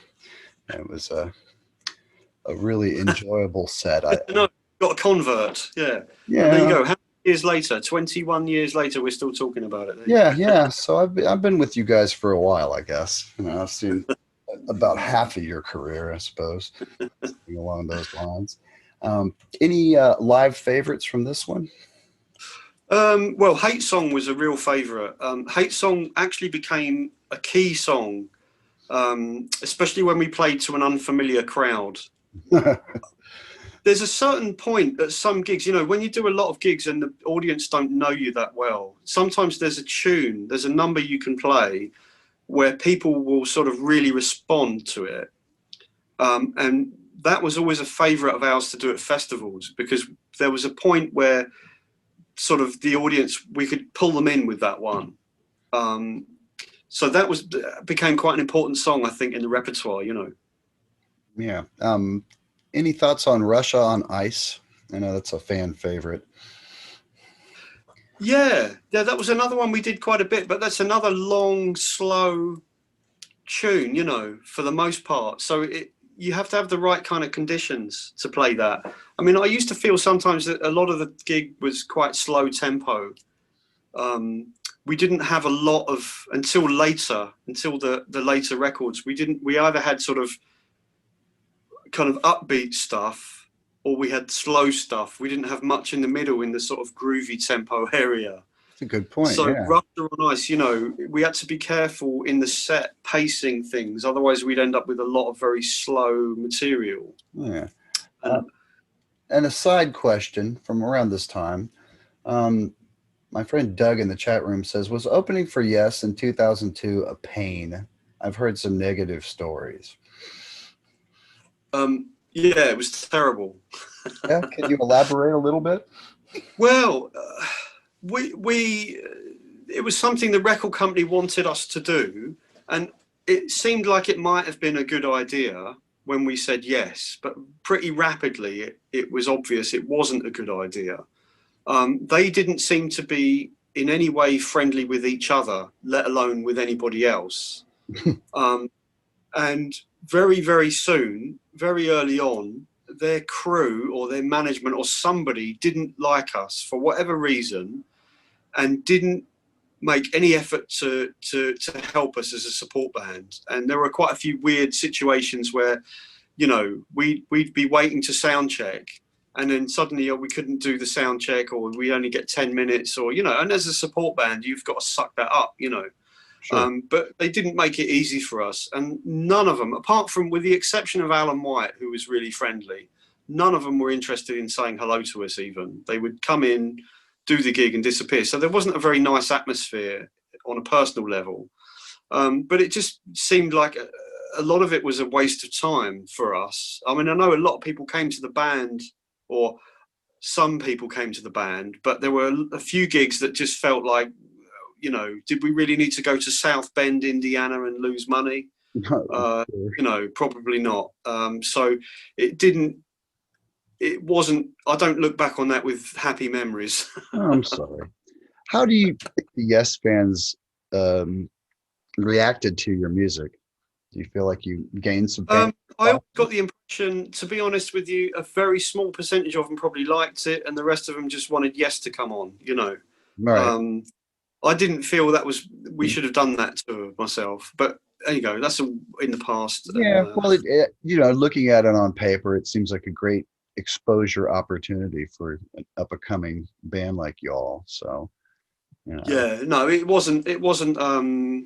It was a really enjoyable set. No, got a convert. Yeah. Yeah. And there you go. How many years later? 21 years later, we're still talking about it. Yeah. So I've been with you guys for a while, I guess. You know, I've seen about half of your career, I suppose, along those lines. Any live favorites from this one? Well, Hate Song was a real favorite. Hate Song actually became a key song, especially when we played to an unfamiliar crowd. There's a certain point at some gigs, you know, when you do a lot of gigs and the audience don't know you that well, sometimes there's a tune, there's a number you can play where people will sort of really respond to it. And that was always a favorite of ours to do at festivals, because there was a point where sort of the audience, we could pull them in with that one. So that became quite an important song, I think, in the repertoire, you know. Yeah. Any thoughts on Russia on Ice? I know that's a fan favorite. Yeah, that was another one we did quite a bit, but that's another long, slow tune, you know, for the most part. So you have to have the right kind of conditions to play that. I mean, I used to feel sometimes that a lot of the gig was quite slow tempo. We didn't have a lot of, until the later records, we either had sort of kind of upbeat stuff or we had slow stuff. We didn't have much in the middle in the sort of groovy tempo area. That's a good point. So Yeah. Russia on Ice, you know, we had to be careful in the set pacing things. Otherwise, we'd end up with a lot of very slow material. Yeah. And, And a side question from around this time, my friend Doug in the chat room says, was opening for Yes in 2002 a pain? I've heard some negative stories. yeah, it was terrible. Yeah, can you elaborate a little bit? Well, it was something the record company wanted us to do, and it seemed like it might have been a good idea when we said yes, but pretty rapidly it was obvious it wasn't a good idea. They didn't seem to be in any way friendly with each other, let alone with anybody else. And very, very soon, very early on, their crew or their management or somebody didn't like us for whatever reason and didn't make any effort to help us as a support band. And there were quite a few weird situations where, you know, we'd be waiting to sound check and then suddenly we couldn't do the sound check or we only get 10 minutes or, you know, and as a support band, you've got to suck that up, you know. Sure. But they didn't make it easy for us. And none of them, apart from with the exception of Alan White, who was really friendly, none of them were interested in saying hello to us even. They would come in, do the gig and disappear. So there wasn't a very nice atmosphere on a personal level. But it just seemed like a lot of it was a waste of time for us. I mean, I know a lot of people came to the band, or some people came to the band, but there were a few gigs that just felt like, you know, did we really need to go to South Bend, Indiana and lose money? Sure. You know, probably not. So it wasn't, I don't look back on that with happy memories. Oh, I'm sorry. How do you think the Yes fans reacted to your music? Do you feel like you gained some fans? I got the impression, to be honest with you, a very small percentage of them probably liked it and the rest of them just wanted Yes to come on, you know. Right. I didn't feel we should have done that to myself, but there you go. That's in the past. Yeah. Well, you know, looking at it on paper, it seems like a great exposure opportunity for an up and coming band like y'all. So, you know. Yeah, no, it wasn't. It wasn't a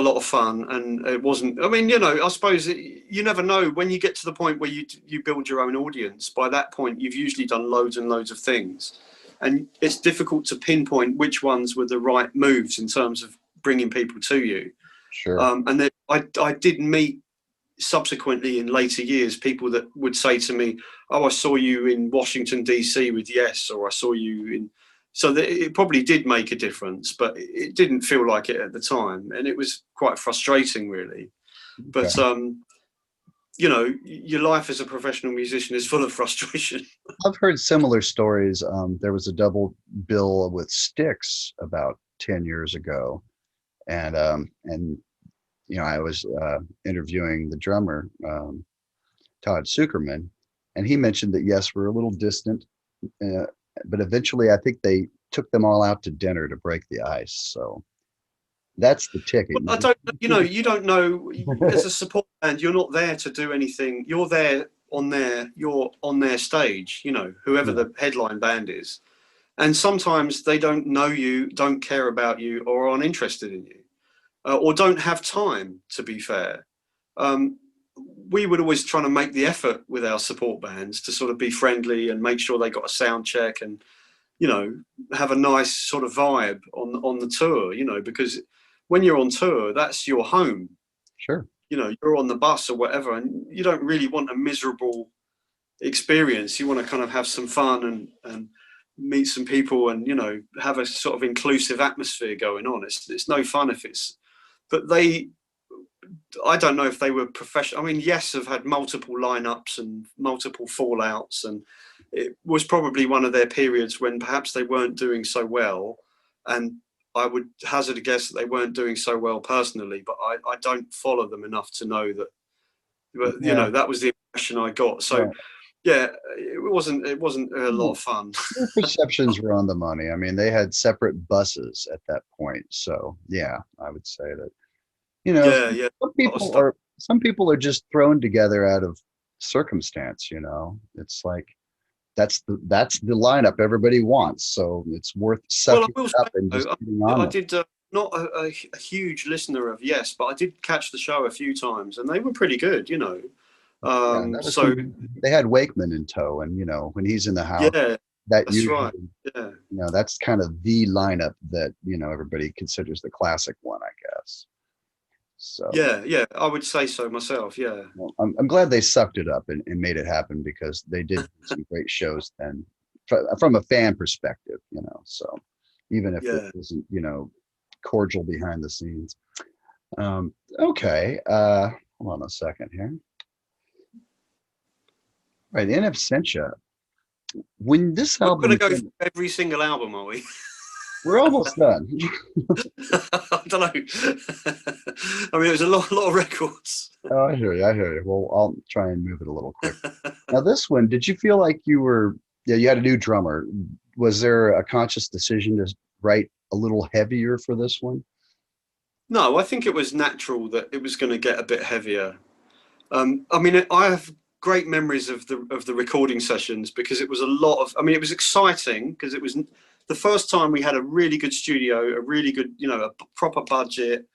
lot of fun, and it wasn't. I mean, you know, I suppose you never know when you get to the point where you build your own audience. By that point, you've usually done loads and loads of things, and it's difficult to pinpoint which ones were the right moves in terms of bringing people to you. Sure. And then I did meet subsequently in later years people that would say to me, "Oh, I saw you in Washington DC with Yes," or "I saw you in." So it probably did make a difference, but it didn't feel like it at the time, and it was quite frustrating, really. But you know, your life as a professional musician is full of frustration. I've heard similar stories. There was a double bill with Styx about 10 years ago, and you know, I was interviewing the drummer, Todd Sucherman, and he mentioned that Yes, we're a little distant, but eventually I think they took them all out to dinner to break the ice. So that's the ticket. I don't, you know, you don't know as a support band, you're not there to do anything. You're there you're on their stage, you know, whoever the headline band is. And sometimes they don't know you, don't care about you, or aren't interested in you, or don't have time, to be fair. We would always try to make the effort with our support bands to sort of be friendly and make sure they got a sound check and, you know, have a nice sort of vibe on the tour, you know, because when you're on tour, that's your home. Sure. You know, you're on the bus or whatever, and you don't really want a miserable experience. You want to kind of have some fun and meet some people and, you know, have a sort of inclusive atmosphere going on. It's no fun if it's, but I don't know if they were professional. I mean, Yes have had multiple lineups and multiple fallouts, and it was probably one of their periods when perhaps they weren't doing so well. And I would hazard a guess that they weren't doing so well personally, but I don't follow them enough to know that. But you know, that was the impression I got. So yeah, it wasn't a lot of fun. Their perceptions were on the money. I mean, they had separate buses at that point. So yeah, I would say that, you know, Yeah. some people are just thrown together out of circumstance, you know. It's like that's the lineup everybody wants. So it's worth Well, I sucking will it up say, and just though, getting on I with it. did not a huge listener of Yes, but I did catch the show a few times, and they were pretty good, you know. Yeah, that was So they had Wakeman in tow, and you know, when he's in the house, yeah, that that's usually, right. Yeah. you know, that's kind of the lineup that, you know, everybody considers the classic one, I guess. So Yeah, I would say so myself. Yeah, well, I'm glad they sucked it up and made it happen, because they did some great shows then, from a fan perspective, you know. So even if it yeah. wasn't, you know, cordial behind the scenes. Okay, hold on a second here. Right, in absentia. When this We're going to album go came, for every single album, are we? we're almost done. I don't know. I mean, it was a lot of records. Oh, I hear you. I hear you. Well, I'll try and move it a little quick. Now, this one, did you feel like you had a new drummer? Was there a conscious decision to write a little heavier for this one? No, I think it was natural that it was going to get a bit heavier. I mean, I have great memories of the recording sessions, because it was a lot of. I mean, it was exciting because it was the first time we had a really good studio, a really good, you know, a proper budget.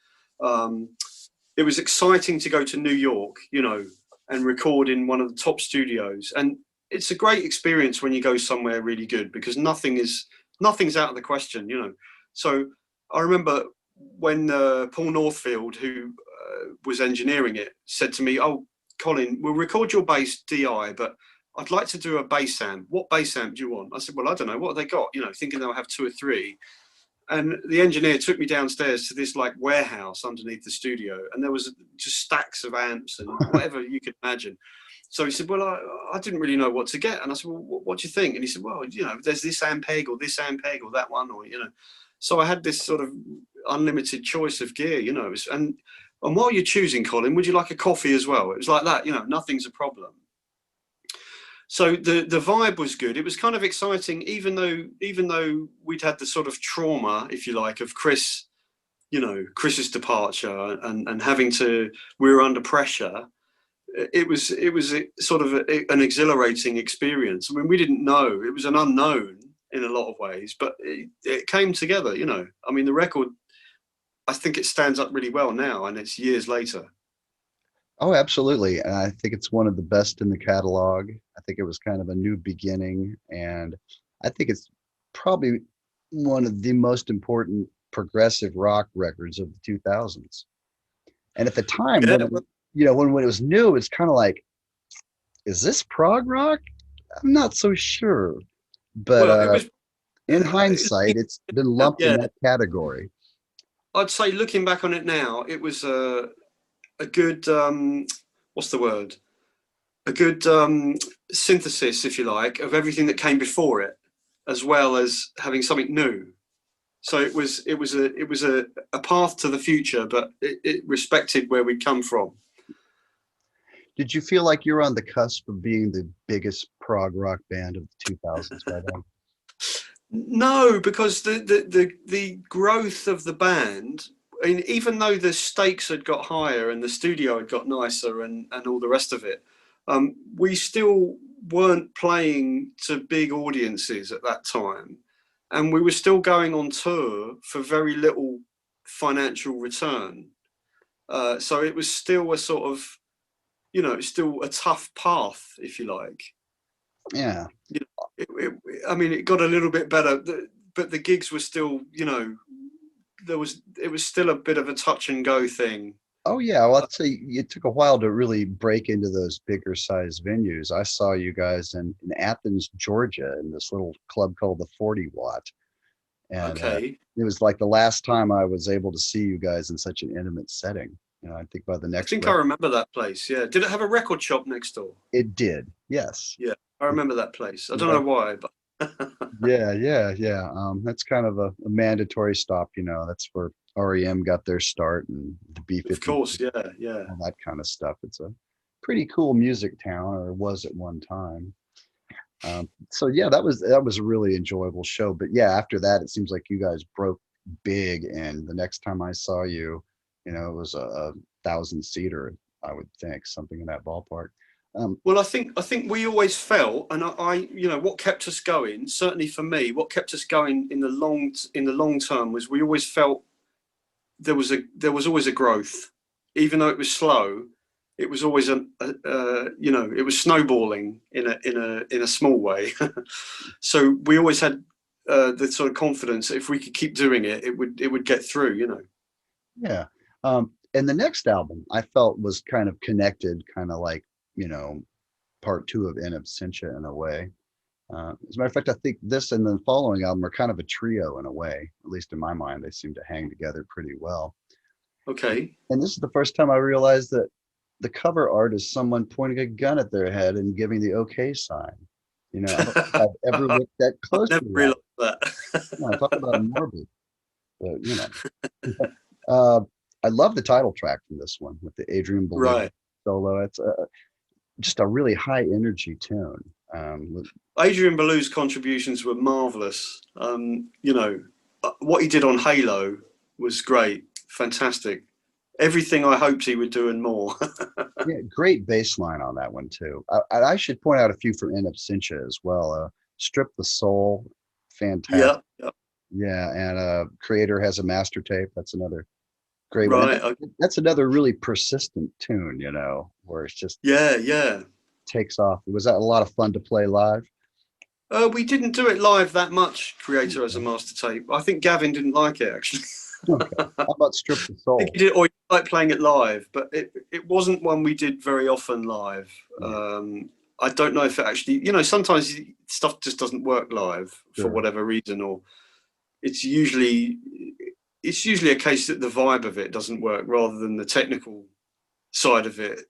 It was exciting to go to New York, you know, and record in one of the top studios. And it's a great experience when you go somewhere really good, because nothing's out of the question, you know. So I remember when Paul Northfield, who was engineering it, said to me, "Oh, Colin, we'll record your bass DI, but I'd like to do a bass amp. What bass amp do you want?" I said, "Well, I don't know. What have they got?" You know, thinking they'll have 2 or 3. And the engineer took me downstairs to this like warehouse underneath the studio, and there was just stacks of amps and whatever you could imagine. So he said, "Well, I didn't really know what to get." And I said, "Well, what do you think?" And he said, "Well, you know, there's this Ampeg or this Ampeg or that one, or, you know." So I had this sort of unlimited choice of gear, you know. And while you're choosing, Colin, would you like a coffee as well? It was like that, you know, nothing's a problem. So the vibe was good. It was kind of exciting, even though we'd had the sort of trauma, if you like, of Chris, you know, Chris's departure and having to, we were under pressure. It was sort of an exhilarating experience. I mean, we didn't know, it was an unknown in a lot of ways, but it came together, you know. I mean, the record, I think it stands up really well now, and it's years later. Oh, absolutely. And I think it's one of the best in the catalog. I think it was kind of a new beginning, and I think it's probably one of the most important progressive rock records of the 2000s. And at the time, Yeah, when you know, when it was new, it's kind of like, is this prog rock? I'm not so sure. But well, it was. in hindsight, it's been lumped in Yeah, that category. I'd say looking back on it now, it was a good what's the word? A good synthesis, if you like, of everything that came before it, as well as having something new. So it was a path to the future, but it respected where we'd come from. Did you feel like you're on the cusp of being the biggest prog rock band of the 2000s by then? No, because the growth of the band, I mean, even though the stakes had got higher and the studio had got nicer and all the rest of it, we still weren't playing to big audiences at that time. And we were still going on tour for very little financial return. So it was still a sort of, you know, still a tough path, if you like. Yeah. You know, I mean, it got a little bit better, but the gigs were still, you know, it was still a bit of a touch and go thing. Oh yeah, well, I'd say it took a while to really break into those bigger size venues. I saw you guys in Athens, Georgia, in this little club called the 40 Watt, and Okay. it was like the last time I was able to see you guys in such an intimate setting. You know, I think by the I next think I record, remember that place. Yeah. Did it have a record shop next door? it did. Yes. Yeah, I remember that place. I don't Yeah. know why, but Yeah. That's kind of a mandatory stop. You know, that's where REM got their start and the of B-50, course, yeah, yeah. all that kind of stuff. It's a pretty cool music town, or was at one time. So yeah, that was a really enjoyable show. But yeah, after that, it seems like you guys broke big, and the next time I saw you, you know, it was a 1,000 seater, I would think, something in that ballpark. Um, Well, I think we always felt, and you know, what kept us going. Certainly for me, what kept us going in the long term was we always felt there was always a growth, even though it was slow. It was always you know, it was snowballing in a small way. So we always had the sort of confidence that if we could keep doing it, it would get through. You know. yeah. And the next album I felt was kind of connected, kind of like, you know, part two of In Absentia in a way. As a matter of fact, I think this and the following album are kind of a trio in a way, at least in my mind. They seem to hang together pretty well. Okay. And this is the first time I realized that the cover art is someone pointing a gun at their head and giving the okay sign. You know, I don't think I've ever I've looked that never closely at it. realised that. No, talk about morbid, but you know. Uh, I love the title track from this one with the Adrian Belew Right. solo. It's just a really high energy tune. Adrian Belew's contributions were marvelous. You know, what he did on Halo was great, fantastic. Everything I hoped he would do and more. Yeah, great bass line on that one too. I should point out a few from In Absentia as well. Strip the Soul, fantastic. Yeah, yeah, Yeah, and Creator has a master tape. That's another great one. And right. that's another really persistent tune, you know, where it's just Yeah, yeah. takes off. Was that a lot of fun to play live? We didn't do it live that much, Creator as a master tape. I think Gavin didn't like it actually. Okay. How about Strip the I think Soul? he did, or he liked playing it live, but it wasn't one we did very often live. Yeah, I don't know if it actually, you know, sometimes stuff just doesn't work live for sure. whatever reason, or it's usually it's usually a case that the vibe of it doesn't work rather than the technical side of it,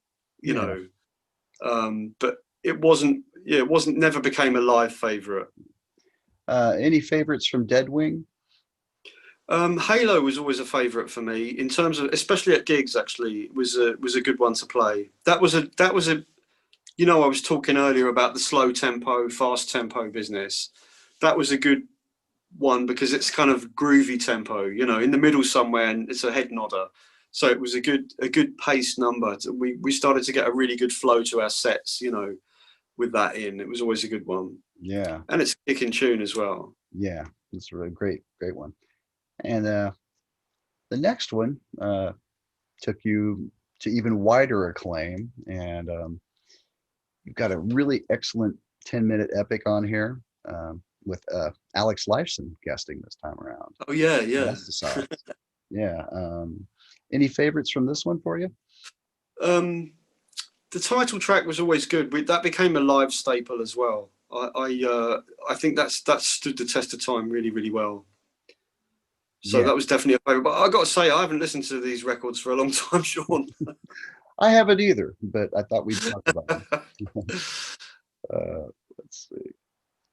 you Yeah. know. But it wasn't, yeah, it wasn't, never became a live favorite. Any favorites from Deadwing? Halo was always a favorite for me in terms of, especially at gigs. Actually, it was a good one to play. That was a, you know, I was talking earlier about the slow tempo, fast tempo business. That was a good one because it's kind of groovy tempo, you know, in the middle somewhere, and it's a head nodder. So it was a good pace number. We started to get a really good flow to our sets, you know, with that in. It was always a good one, Yeah, and it's a kicking tune as well. yeah. It's a really great one. And the next one took you to even wider acclaim, and you've got a really excellent 10-minute epic on here with Alex Lifeson guesting this time around. Oh yeah, yeah. Pesticides. Yeah. Any favorites from this one for you? Um, the title track was always good. That became a live staple as well. I think that stood the test of time really, really well. So Yeah, that was definitely a favorite. But I got to say, I haven't listened to these records for a long time, Sean. I haven't either, but I thought we'd talk about them. Let's see.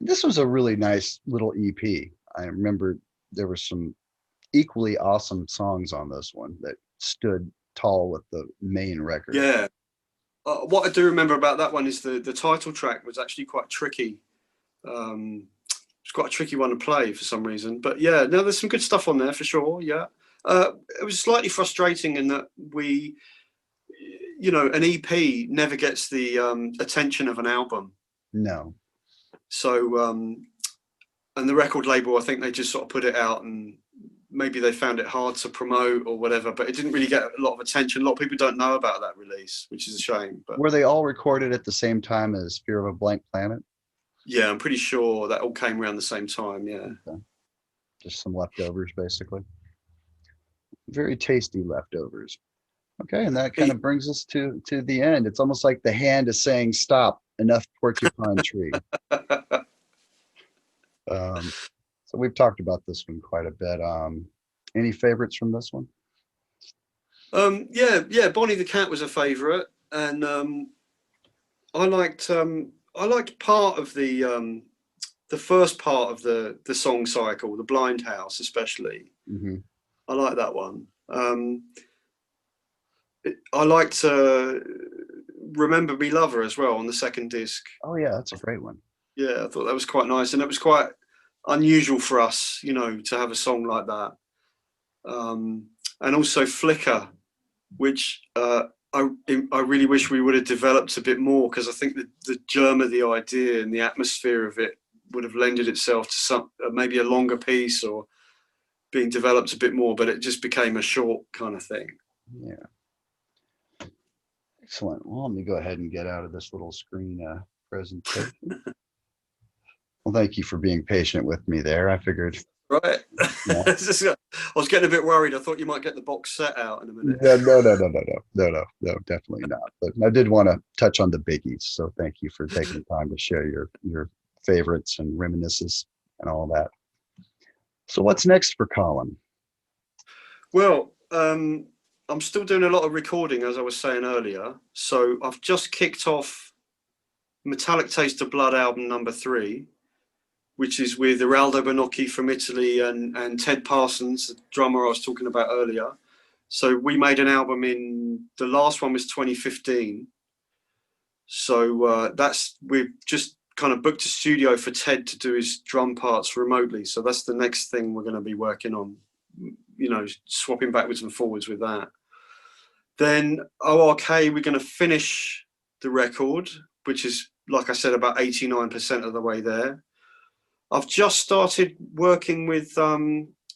This was a really nice little EP. I remember there were some equally awesome songs on this one that stood tall with the main record. Yeah. What I do remember about that one is the title track was actually quite tricky. It's quite a tricky one to play for some reason. But yeah, no, there's some good stuff on there for sure. Yeah. It was slightly frustrating in that we, you know, an EP never gets the attention of an album. No. So, and the record label, I think they just sort of put it out and maybe they found it hard to promote or whatever, but it didn't really get a lot of attention. A lot of people don't know about that release, which is a shame. But Were they all recorded at the same time as Fear of a Blank Planet? yeah, I'm pretty sure that all came around the same time. Yeah. Okay. Just some leftovers, basically. Very tasty leftovers. Okay, and that kind of brings us to the end. It's almost like the hand is saying, "Stop, enough, Porcupine Tree." Um, so we've talked about this one quite a bit. Any favorites from this one? Yeah, Bonnie the Cat was a favourite, and I liked part of the first part of the song cycle, the Blind House especially. Hmm. I like that one. I liked Remember Me Lover as well on the second disc. Oh yeah, that's a great one. Yeah, I thought that was quite nice, and it was quite unusual for us, to have a song like that. And also Flicker, which I really wish we would have developed a bit more, because I think the germ of the idea and the atmosphere of it would have lended itself to some maybe a longer piece or being developed a bit more, but it just became a short kind of thing. Yeah. Excellent. Well, let me go ahead and get out of this little screen presentation. Well, thank you for being patient with me there. I figured. Right. Yeah. I was getting a bit worried. I thought you might get the box set out in a minute. No, definitely not. But I did want to touch on the biggies. So thank you for taking the time to share your favorites and reminiscences and all that. So what's next for Colin? Well, I'm still doing a lot of recording, as I was saying earlier. So I've just kicked off Metallic Taste of Blood album number 3, which is with Eraldo Bonocchi from Italy and Ted Parsons, the drummer I was talking about earlier. So we made an album the last one was 2015. So we've just kind of booked a studio for Ted to do his drum parts remotely. So that's the next thing we're going to be working on, swapping backwards and forwards with that. Then ORK, we're going to finish the record, which is, like I said, about 89% of the way there. I've just started working with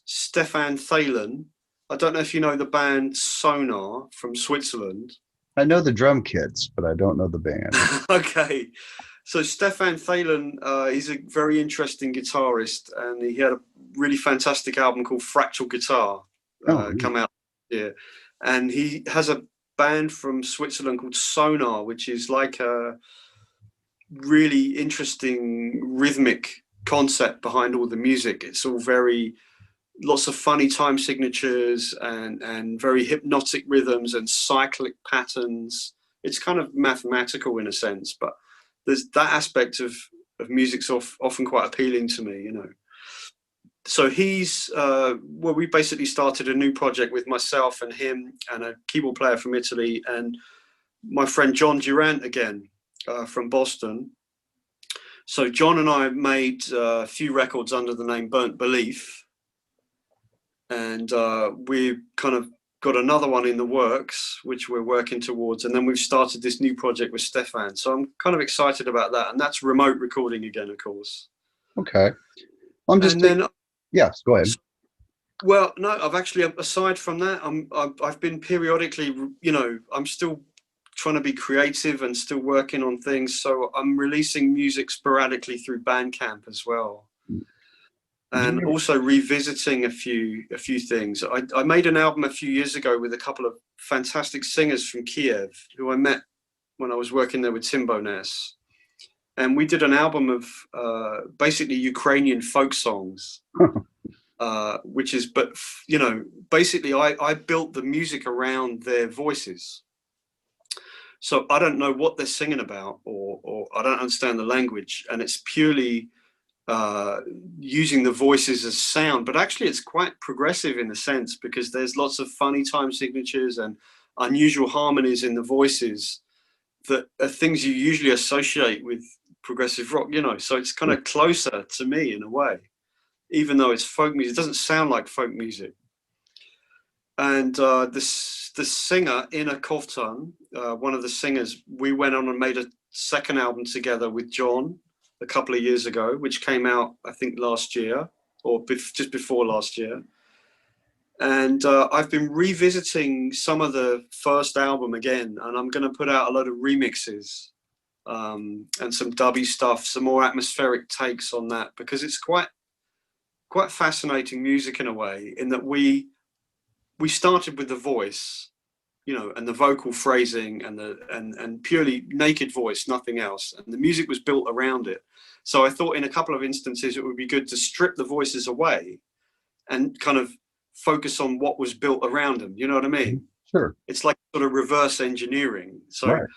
Stefan Phelan. I don't know if you know the band Sonar from Switzerland. I know the Drum Kids, but I don't know the band. Okay. So Stefan Phelan, he's a very interesting guitarist, and he had a really fantastic album called Fractal Guitar come out here. And he has a band from Switzerland called Sonar, which is like a really interesting rhythmic concept behind all the music. It's all lots of funny time signatures and very hypnotic rhythms and cyclic patterns. It's kind of mathematical in a sense, but there's that aspect of music's often quite appealing to me, So we basically started a new project with myself and him and a keyboard player from Italy and my friend John Durant again from Boston. So John and I made a few records under the name Burnt Belief, and we kind of got another one in the works, which we're working towards, and then we've started this new project with Stefan. So I'm kind of excited about that, and that's remote recording again, of course. Okay. Yes, go ahead. Well, no, I've actually, aside from that, I've been periodically, I'm still trying to be creative and still working on things. So I'm releasing music sporadically through Bandcamp as well. And also revisiting a few things. I made an album a few years ago with a couple of fantastic singers from Kiev who I met when I was working there with Timbo Ness. And we did an album of basically Ukrainian folk songs, which is, basically I built the music around their voices. So I don't know what they're singing about or I don't understand the language. And it's purely using the voices as sound, but actually it's quite progressive in a sense because there's lots of funny time signatures and unusual harmonies in the voices that are things you usually associate with progressive rock, so it's kind of closer to me in a way, even though it's folk music. It doesn't sound like folk music. And the singer Ina Kovtun, one of the singers, we went on and made a second album together with John a couple of years ago, which came out, I think, last year or just before last year. And I've been revisiting some of the first album again, and I'm going to put out a lot of remixes and some dubby stuff, some more atmospheric takes on that, because it's quite fascinating music in a way, in that we started with the voice, you know, and the vocal phrasing and and purely naked voice, nothing else. And the music was built around it. So I thought in a couple of instances it would be good to strip the voices away and kind of focus on what was built around them. You know what I mean? Sure. It's like sort of reverse engineering. So Right.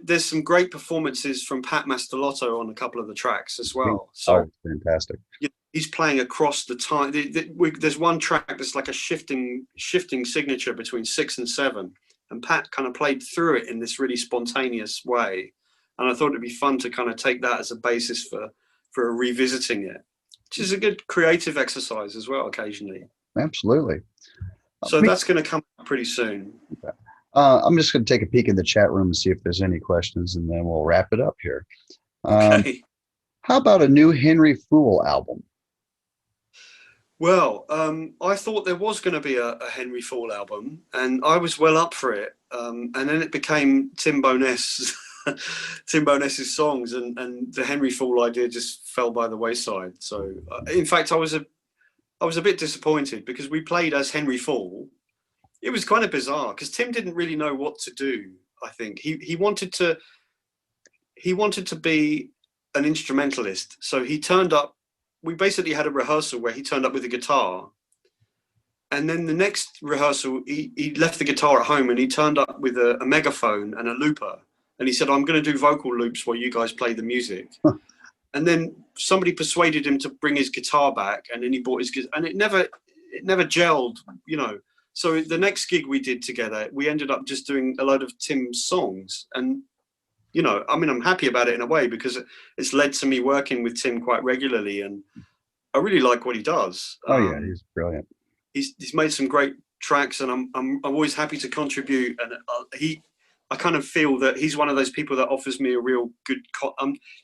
there's some great performances from Pat Mastelotto on a couple of the tracks as well. So Oh, fantastic. he's playing across the time. There's one track that's like a shifting signature between 6 and 7, and Pat kind of played through it in this really spontaneous way. And I thought it'd be fun to kind of take that as a basis for revisiting it, which is a good creative exercise as well occasionally. Absolutely. So that's going to come out pretty soon. I'm just going to take a peek in the chat room and see if there's any questions, and then we'll wrap it up here. Okay. How about a new Henry Fool album? Well, I thought there was going to be a Henry Fool album, and I was well up for it. And then it became Tim Bowness's songs, and the Henry Fool idea just fell by the wayside. So, in fact, I was a bit disappointed because we played as Henry Fool. It was kind of bizarre because Tim didn't really know what to do. I think he wanted to be an instrumentalist, so he turned up. We basically had a rehearsal where he turned up with a guitar, and then the next rehearsal he left the guitar at home and he turned up with a megaphone and a looper, and he said, "I'm going to do vocal loops while you guys play the music." And then somebody persuaded him to bring his guitar back, and then he bought his guitar, and it never gelled, you know. So the next gig we did together, we ended up just doing a load of Tim's songs, and you know, I mean, I'm happy about it in a way because it's led to me working with Tim quite regularly, and I really like what he does. Oh yeah, he's brilliant. He's made some great tracks, and I'm always happy to contribute. And I kind of feel that he's one of those people that offers me a real good,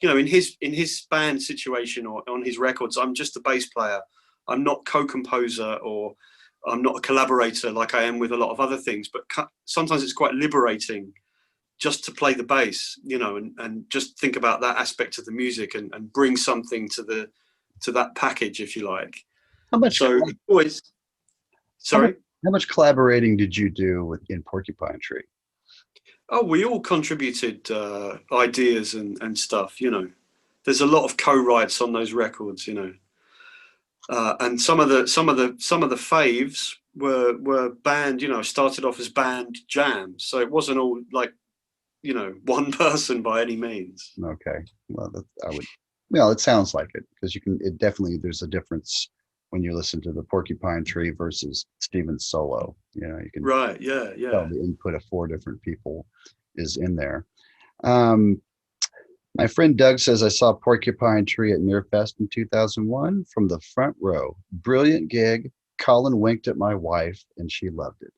you know, in his band situation or on his records, I'm just a bass player. I'm not co-composer or I'm not a collaborator like I am with a lot of other things. But sometimes it's quite liberating just to play the bass, you know, and just think about that aspect of the music and bring something to that package, if you like. How much? So always. Sorry. How much collaborating did you do in Porcupine Tree? Oh, we all contributed ideas and stuff. You know, there's a lot of co-writes on those records. You know, and some of the faves were band. You know, started off as band jams, so it wasn't all like, you know, one person by any means. Okay, well, well, it sounds like it because there's a difference when you listen to the Porcupine Tree versus Steven's solo. You know, you can Right, yeah. tell the input of 4 different people is in there. My friend Doug says, I saw Porcupine Tree at Nearfest in 2001 from the front row. Brilliant gig. Colin winked at my wife and she loved it.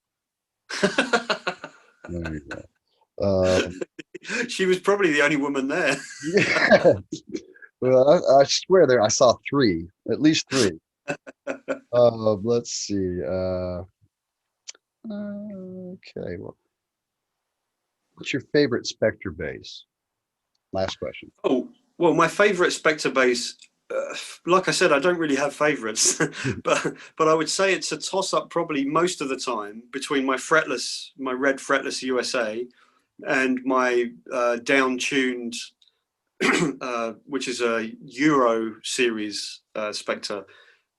There you go. She was probably the only woman there. Yeah. Well, I swear I saw 3, at least 3. Let's see. Okay. Well, what's your favorite Spector bass? Last question. Oh, well, my favorite Spector bass, like I said, I don't really have favorites, but I would say it's a toss up probably most of the time between my red fretless USA and my down-tuned, which is a Euro series Spector,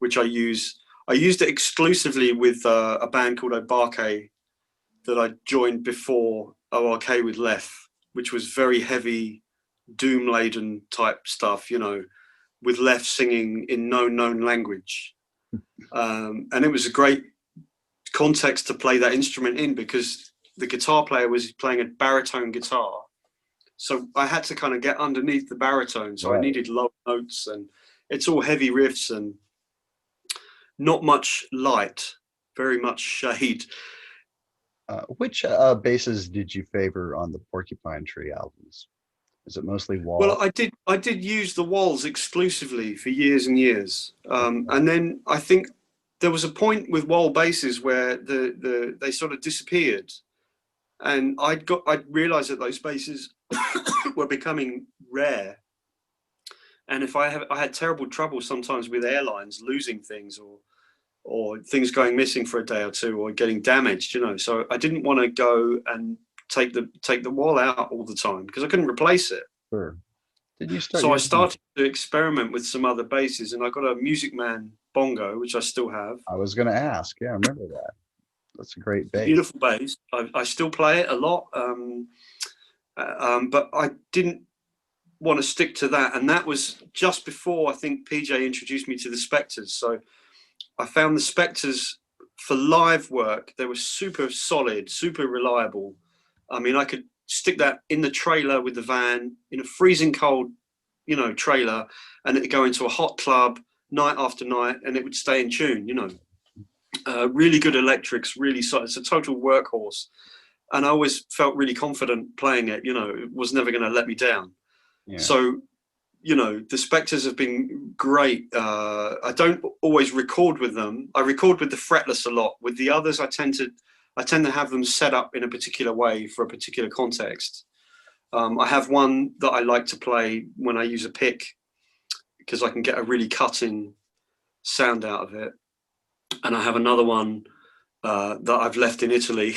which I use. I used it exclusively with a band called Obarke that I joined before ORK with Lef, which was very heavy, doom-laden type stuff, you know, with Lef singing in no known language. And it was a great context to play that instrument in because the guitar player was playing a baritone guitar. So I had to kind of get underneath the baritone. So I needed low notes, and it's all heavy riffs and not much light, very much shade. Which basses did you favor on the Porcupine Tree albums? Is it mostly Wal? Well, I did use the Wals exclusively for years and years, and then I think there was a point with Wal basses where they sort of disappeared, and I'd realised that those basses were becoming rare, and if I had terrible trouble sometimes with airlines losing things or or things going missing for a day or two, or getting damaged, you know. So I didn't want to go and take the wall out all the time because I couldn't replace it. Sure. Did you start? So I started to experiment with some other basses, and I got a Music Man bongo, which I still have. I was going to ask. Yeah, I remember that. That's a great bass. Beautiful bass. I still play it a lot, but I didn't want to stick to that. And that was just before, I think, PJ introduced me to the Spectors. So I found the Spectors for live work. They were super solid, super reliable. I mean, I could stick that in the trailer with the van in a freezing cold, you know, trailer, and it'd go into a hot club night after night, and it would stay in tune, you know. Really good electrics, really solid. It's a total workhorse. And I always felt really confident playing it, you know, it was never going to let me down. Yeah. So, you know, the Spectors have been great. I don't always record with them. I record with the fretless a lot. With the others, I tend to have them set up in a particular way for a particular context. I have one that I like to play when I use a pick because I can get a really cutting sound out of it. And I have another one that I've left in Italy,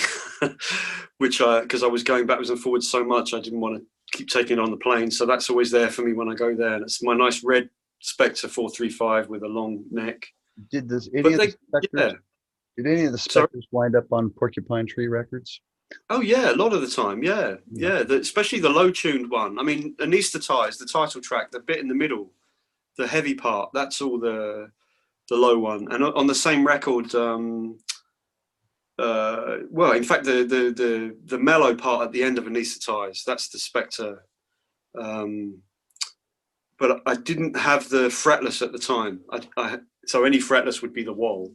which because I was going backwards and forwards so much, I didn't want to keep taking it on the plane. So that's always there for me when I go there. And it's my nice red Spector 435 with a long neck. Did any of the Spectors wind up on Porcupine Tree Records? Oh yeah, a lot of the time, yeah. Especially the low-tuned one. I mean, Anesthetize, the title track, the bit in the middle, the heavy part, that's all the low one. And on the same record, well, in fact, the mellow part at the end of Anesthetize, that's the Spector. But I didn't have the fretless at the time. So any fretless would be the Wal.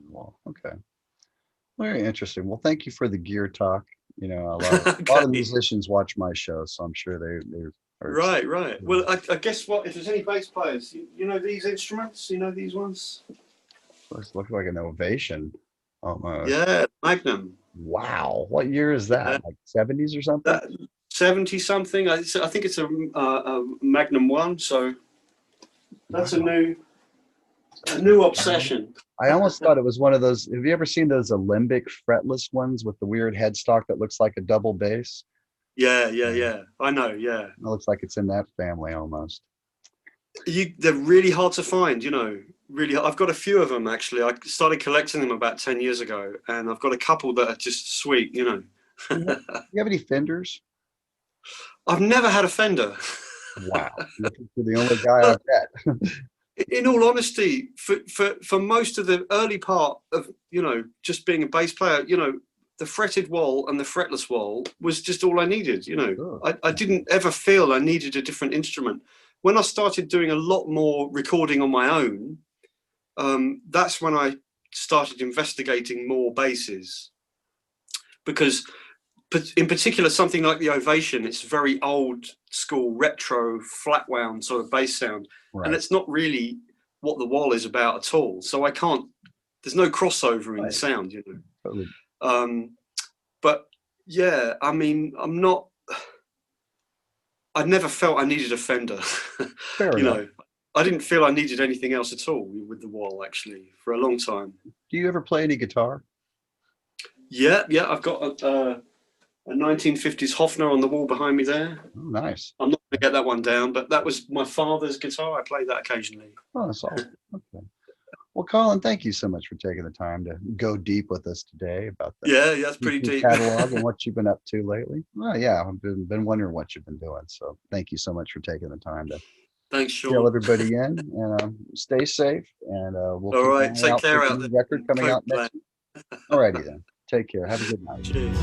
Well, okay. Very interesting. Well, thank you for the gear talk. You know, a lot of musicians watch my show, so I'm sure they're right. Well, I guess what if there's any bass players, you know these instruments, you know these ones. This looks like an Ovation, almost. Yeah, Magnum. Wow, what year is that? Like 70s or something? 70 something. I think it's a Magnum 1. So that's a new obsession. I almost thought it was one of those. Have you ever seen those alembic fretless ones with the weird headstock that looks like a double bass? Yeah. I know. Yeah. It looks like it's in that family almost. They're really hard to find. You know, really. I've got a few of them actually. I started collecting them about 10 years ago, and I've got a couple that are just sweet. You know. Do you have any Fenders? I've never had a Fender. Wow, you're the only guy I've met. In all honesty, for most of the early part of, you know, just being a bass player, you know, the fretted Wal and the fretless Wal was just all I needed. You know, sure. I didn't ever feel I needed a different instrument. When I started doing a lot more recording on my own, that's when I started investigating more basses, because in particular, something like the Ovation, it's very old school, retro, flat wound sort of bass sound. Right. And it's not really what the Wal is about at all. So there's no crossover in the sound, you know. Totally. But yeah, I mean, I never felt I needed a Fender. Fair enough. Know, I didn't feel I needed anything else at all with the Wal, actually, for a long time. Do you ever play any guitar? Yeah, I've got a 1950s Hofner on the wall behind me there. Oh, nice. I'm not going to get that one down, but that was my father's guitar. I play that occasionally. Oh, that's all. Okay. Well, Colin, thank you so much for taking the time to go deep with us today about that. Yeah, that's pretty deep. Catalog and what you've been up to lately. Well, yeah, I've been wondering what you've been doing. So thank you so much for taking the time to Thanks, Sean. fill everybody in, and stay safe. And we'll all right, take care out there. Record coming out next week. All righty then. Take care. Have a good night. Cheers.